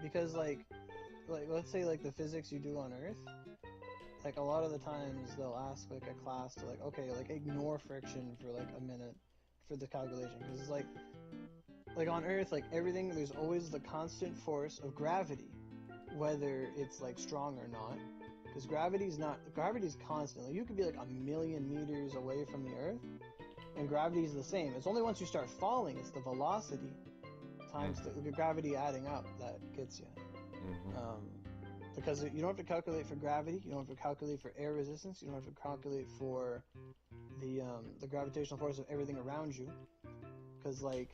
Because like let's say like the physics you do on Earth, like a lot of the times they'll ask like a class to like okay like ignore friction for like a minute for the calculation because it's like on Earth like everything there's always the constant force of gravity, whether it's like strong or not. Because gravity's constant. Like, you could be like 1,000,000 meters away from the Earth, and gravity's the same. It's only once you start falling, it's the velocity times the gravity adding up that gets you. Mm-hmm. Because you don't have to calculate for gravity, you don't have to calculate for air resistance, you don't have to calculate for the gravitational force of everything around you. Because like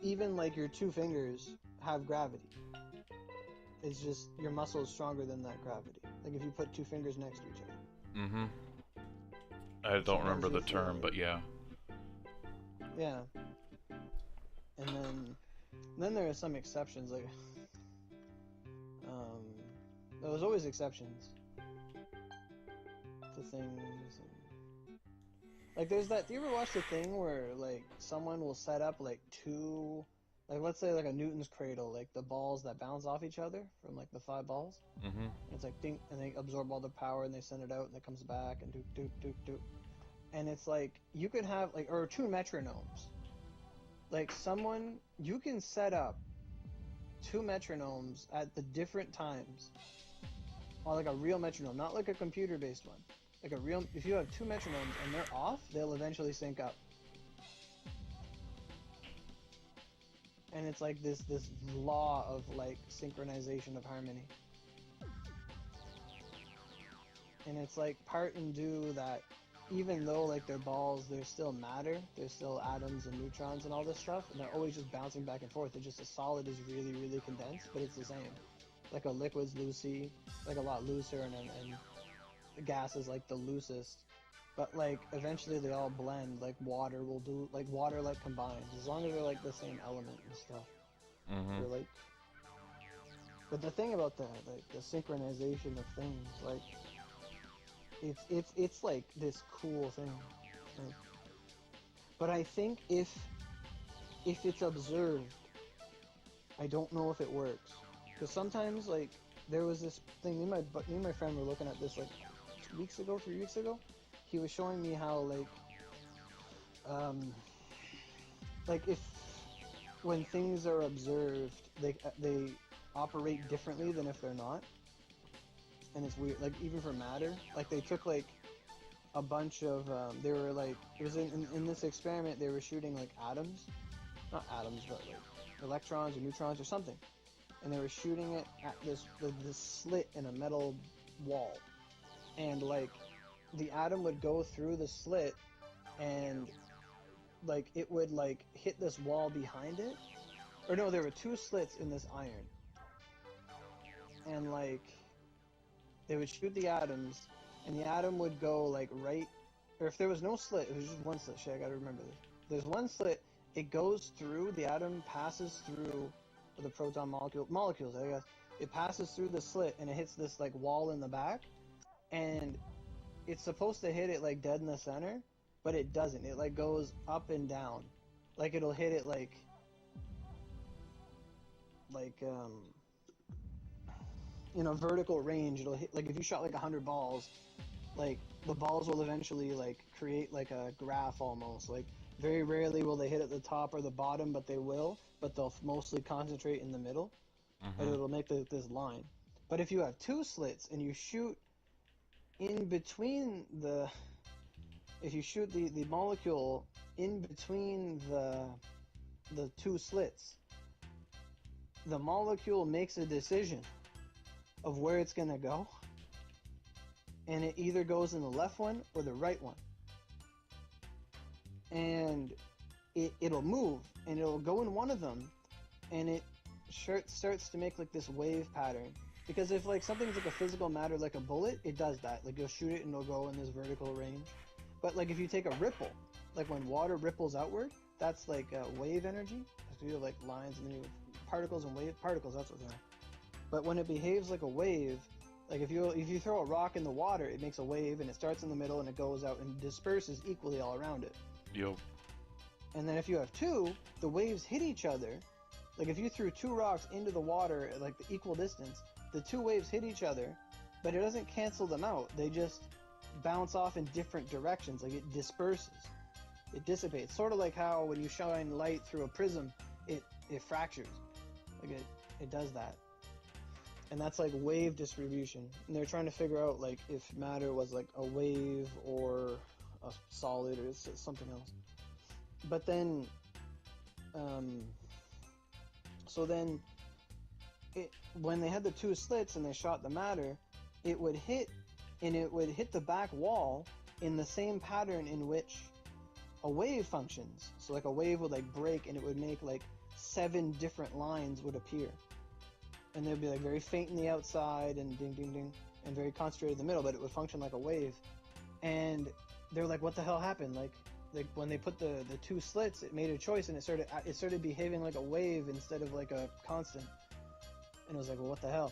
even like your two fingers have gravity. It's just your muscle is stronger than that gravity. Like if you put two fingers next to each other. Mm-hmm. I don't remember the term, but yeah. Yeah. And then there are some exceptions, like there was always exceptions to things. Like there's that. Do you ever watch the thing where like someone will set up like two, like let's say like a Newton's cradle, like the balls that bounce off each other from like the 5 balls. Mm-hmm. It's like ding, and they absorb all the power and they send it out and it comes back and do do do do. And it's like you could have like or 2 metronomes. Like someone you can set up 2 metronomes at the different times, or like a real metronome, not like a computer-based one. Like a real, if you have 2 metronomes and they're off, they'll eventually sync up. And it's like this law of like synchronization of harmony. And it's like part and due that even though like they're balls, they're still matter, they're still atoms and neutrons and all this stuff, and they're always just bouncing back and forth. They're just a solid is really, really condensed, but it's the same. Like a liquid's loosey, like a lot looser, and the gas is like the loosest. But like eventually they all blend. Like water will do, like water like combines as long as they're like the same element and stuff. Mm-hmm. They're like. But the thing about the like the synchronization of things, like it's like this cool thing. Like, but I think if it's observed, I don't know if it works. Because sometimes like there was this thing. Me and my friend were looking at this like 3 weeks ago. He was showing me how like if when things are observed, they operate differently than if they're not. And it's weird, like even for matter, like they took like a bunch of they were like it was in this experiment they were shooting like atoms, not atoms but like electrons or neutrons or something, and they were shooting it at this slit in a metal wall, and like the atom would go through the slit and like it would like hit this wall behind it, or no, there were 2 slits in this iron, and like they would shoot the atoms, and the atom would go like right, or if there was no slit, it was just 1 slit. Shit, I gotta remember this. There's 1 slit, it goes through, the atom passes through the proton molecules, I guess. It passes through the slit and it hits this like wall in the back, and it's supposed to hit it like dead in the center, but it doesn't. It like goes up and down. Like it'll hit it like in a vertical range. It'll hit, like if you shot like 100 balls, like the balls will eventually like create like a graph almost. Like very rarely will they hit at the top or the bottom, but they will. But they'll mostly concentrate in the middle, and it'll make this line. But if you have 2 slits and you shoot in between the, if you shoot the molecule in between the 2 slits, the molecule makes a decision of where it's going to go, and it either goes in the left one or the right one, and it'll move and it'll go in one of them, and it starts to make like this wave pattern. Because if like something's like a physical matter like a bullet, it does that. Like you'll shoot it and it'll go in this vertical range. But like if you take a ripple, like when water ripples outward, that's like wave energy. So you have like lines and then you have particles and wave particles. That's what they are. But when it behaves like a wave, like if you throw a rock in the water, it makes a wave and it starts in the middle and it goes out and disperses equally all around it. Yep. And then if you have 2, the waves hit each other. Like if you threw 2 rocks into the water at like the equal distance, the 2 waves hit each other, but it doesn't cancel them out. They just bounce off in different directions. Like it disperses. It dissipates. Sort of like how when you shine light through a prism, it fractures. Like it does that. And that's like wave distribution. And they're trying to figure out like if matter was like a wave or a solid or something else. But then, so then, when they had the 2 slits and they shot the matter, it would hit the back wall in the same pattern in which a wave functions. So like a wave would like break and it would make like 7 different lines would appear. And they'd be like very faint in the outside and ding ding ding, and very concentrated in the middle, but it would function like a wave. And they're like, what the hell happened? Like when they put the 2 slits, it made a choice, and it started behaving like a wave instead of like a constant. And it was like, well, what the hell?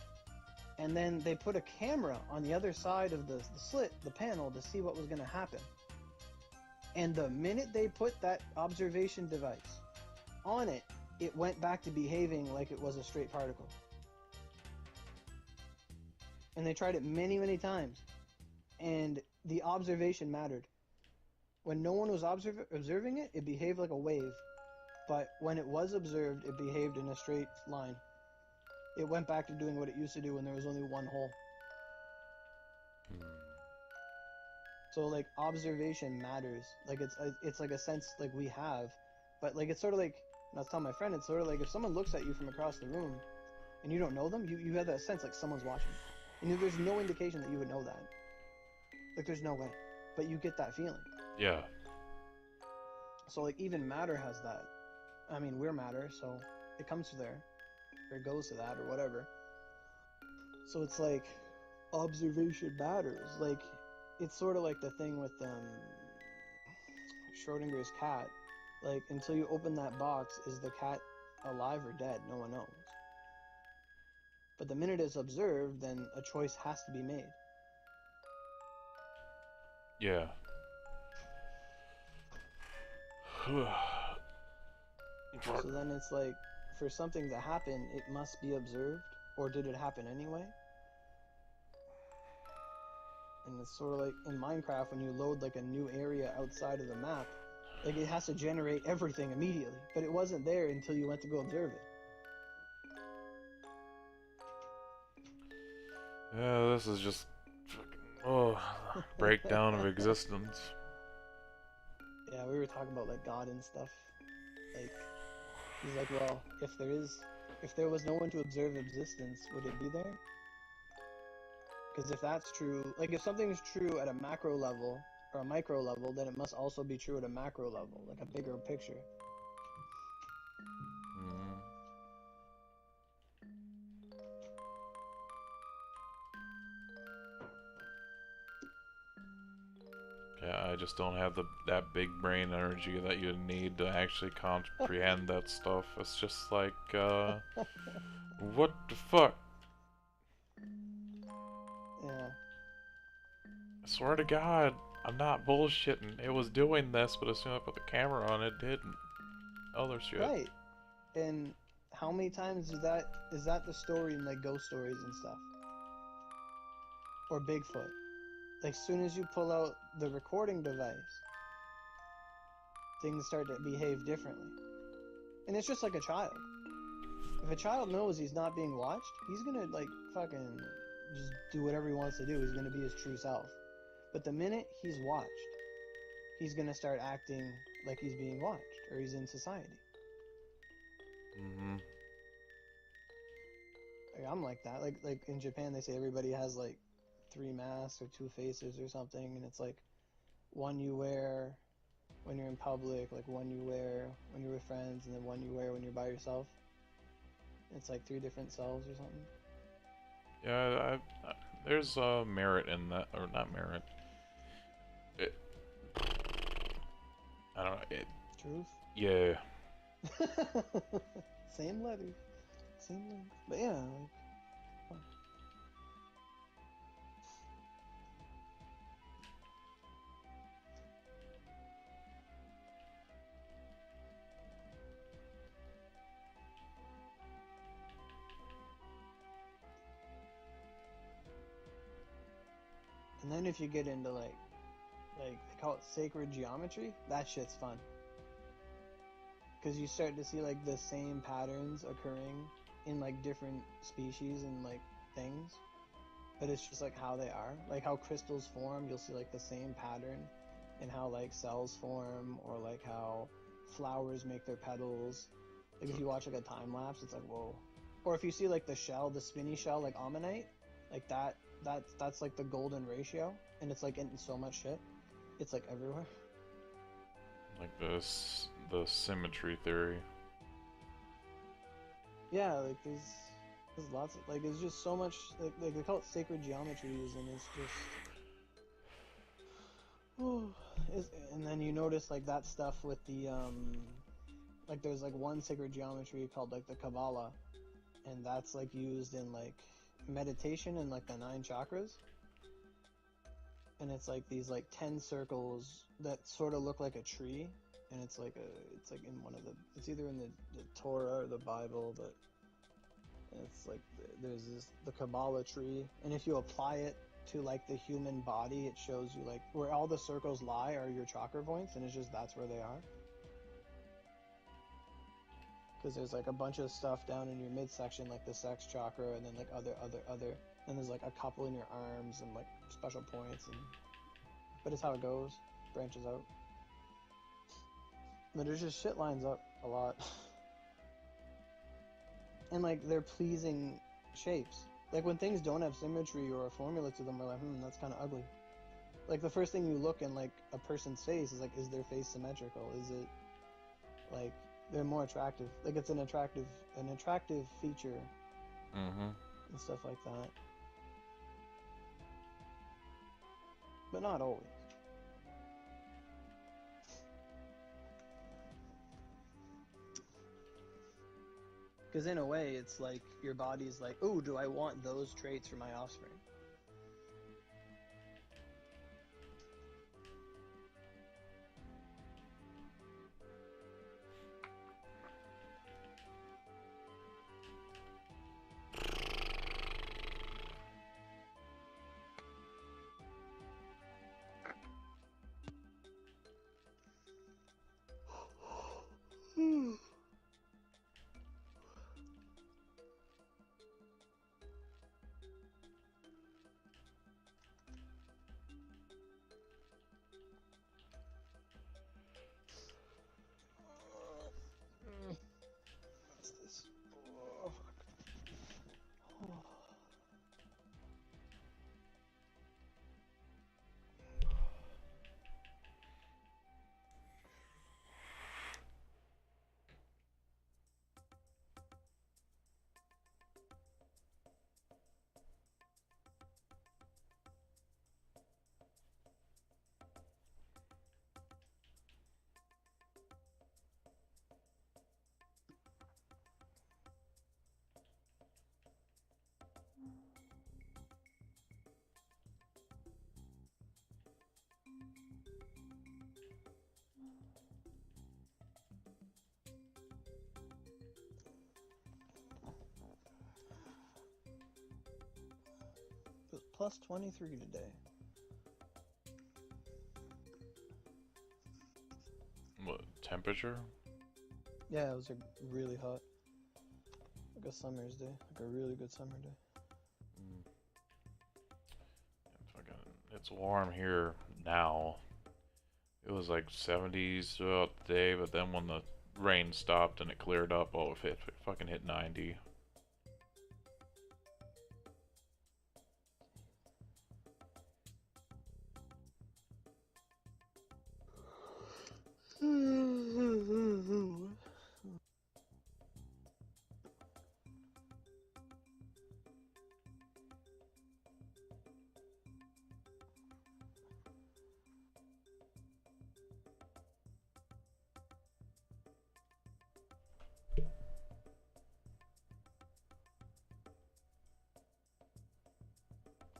And then they put a camera on the other side of the slit, the panel, to see what was going to happen. And the minute they put that observation device on it, it went back to behaving like it was a straight particle. And they tried it many, many times. And the observation mattered. When no one was observing it, it behaved like a wave. But when it was observed, it behaved in a straight line. It went back to doing what it used to do when there was only one hole. So like observation matters. Like it's like a sense like we have, but like it's sort of like, and I was telling my friend, it's sort of like if someone looks at you from across the room, and you don't know them, you have that sense like someone's watching, and there's no indication that you would know that. Like there's no way, but you get that feeling. Yeah. So like even matter has that. I mean we're matter, so it comes to there, or it goes to that, or whatever. So it's like observation matters. Like it's sort of like the thing with Schrodinger's cat. Like until you open that box, is the cat alive or dead? No one knows. But the minute it's observed, then a choice has to be made. Yeah. So then it's like, for something to happen, it must be observed, or did it happen anyway? And it's sort of like in Minecraft when you load like a new area outside of the map, like it has to generate everything immediately, but it wasn't there until you went to go observe it. Yeah, this is just fucking breakdown of existence. Yeah, we were talking about like God and stuff. Like he's like, well, if there was no one to observe existence, would it be there? Because if that's true, like if something's true at a macro level or a micro level, then it must also be true at a macro level, like a bigger picture. Yeah, I just don't have that big brain energy that you need to actually comprehend that stuff. It's just like, what the fuck? Yeah. I swear to God, I'm not bullshitting. It was doing this, but as soon as I put the camera on, it didn't. Other shit. Right. And how many times is that the story in like ghost stories and stuff? Or Bigfoot? Like, soon as you pull out the recording device, things start to behave differently. And it's just like a child. If a child knows he's not being watched, he's gonna, like, fucking just do whatever he wants to do. He's gonna be his true self. But the minute he's watched, he's gonna start acting like he's being watched, or he's in society. Mm-hmm. Like, I'm like that. Like in Japan, they say everybody has, like, 3 masks or 2 faces or something, and it's like one you wear when you're in public, like one you wear when you're with friends, and then one you wear when you're by yourself. It's like 3 different selves or something. Yeah, there's merit in that, or not merit. I don't know. Truth? Yeah. Same letters. Same letters. But yeah, like... Huh. And then if you get into like they call it sacred geometry, that shit's fun. Because you start to see like the same patterns occurring in like different species and like things. But it's just like how they are. Like how crystals form, you'll see like the same pattern in how like cells form, or like how flowers make their petals. Like if you watch like a time lapse, it's like, whoa. Or if you see like the shell, the spinny shell, like ammonite, like that's like the golden ratio, and it's like in so much shit. It's like everywhere. Like the symmetry theory. Yeah, like there's lots of like there's just so much like they call it sacred geometries, and it's just and then you notice like that stuff with the like there's like one sacred geometry called like the Kabbalah, and that's like used in like meditation and like the 9 chakras, and it's like these like 10 circles that sort of look like a tree, and it's like in one of it's either in the Torah or the Bible, but it's like there's the Kabbalah tree, and if you apply it to like the human body, it shows you like where all the circles lie are your chakra points, and it's just that's where they are. Because there's like a bunch of stuff down in your midsection, like the sex chakra, and then like other, and there's like a couple in your arms and like special points, and but it's how it goes, branches out. But there's just shit lines up a lot, and like they're pleasing shapes. Like when things don't have symmetry or a formula to them, we're like, that's kind of ugly. Like the first thing you look in like a person's face is like, is their face symmetrical? Is it like they're more attractive? Like it's an attractive feature and stuff like that. But not always. Because in a way, it's like your body's like, oh, do I want those traits for my offspring? What's this? Oh, fuck. It was plus 23 today. What, temperature? Yeah, it was like really hot. Like a summer's day. Like a really good summer day. It's warm here now. It was like 70s throughout the day, but then when the rain stopped and it cleared up, oh, it fucking hit 90.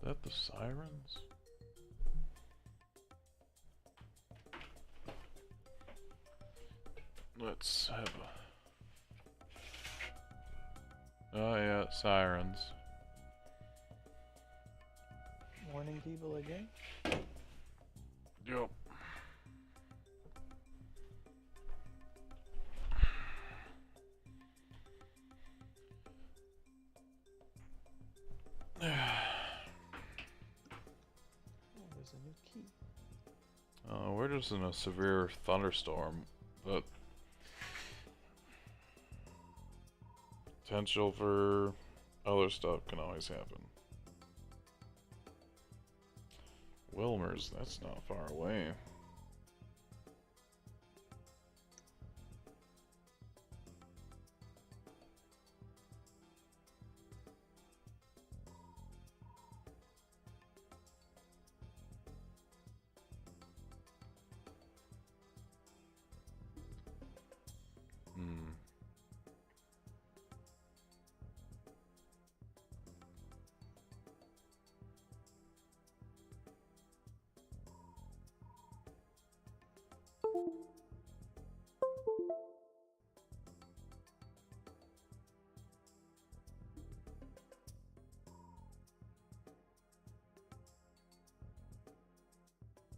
Is that the sirens? Let's have a... Oh yeah, sirens. Warning people again? Yep. There's a new key. We're just in a severe thunderstorm, but potential for other stuff can always happen. Wilmer's, that's not far away.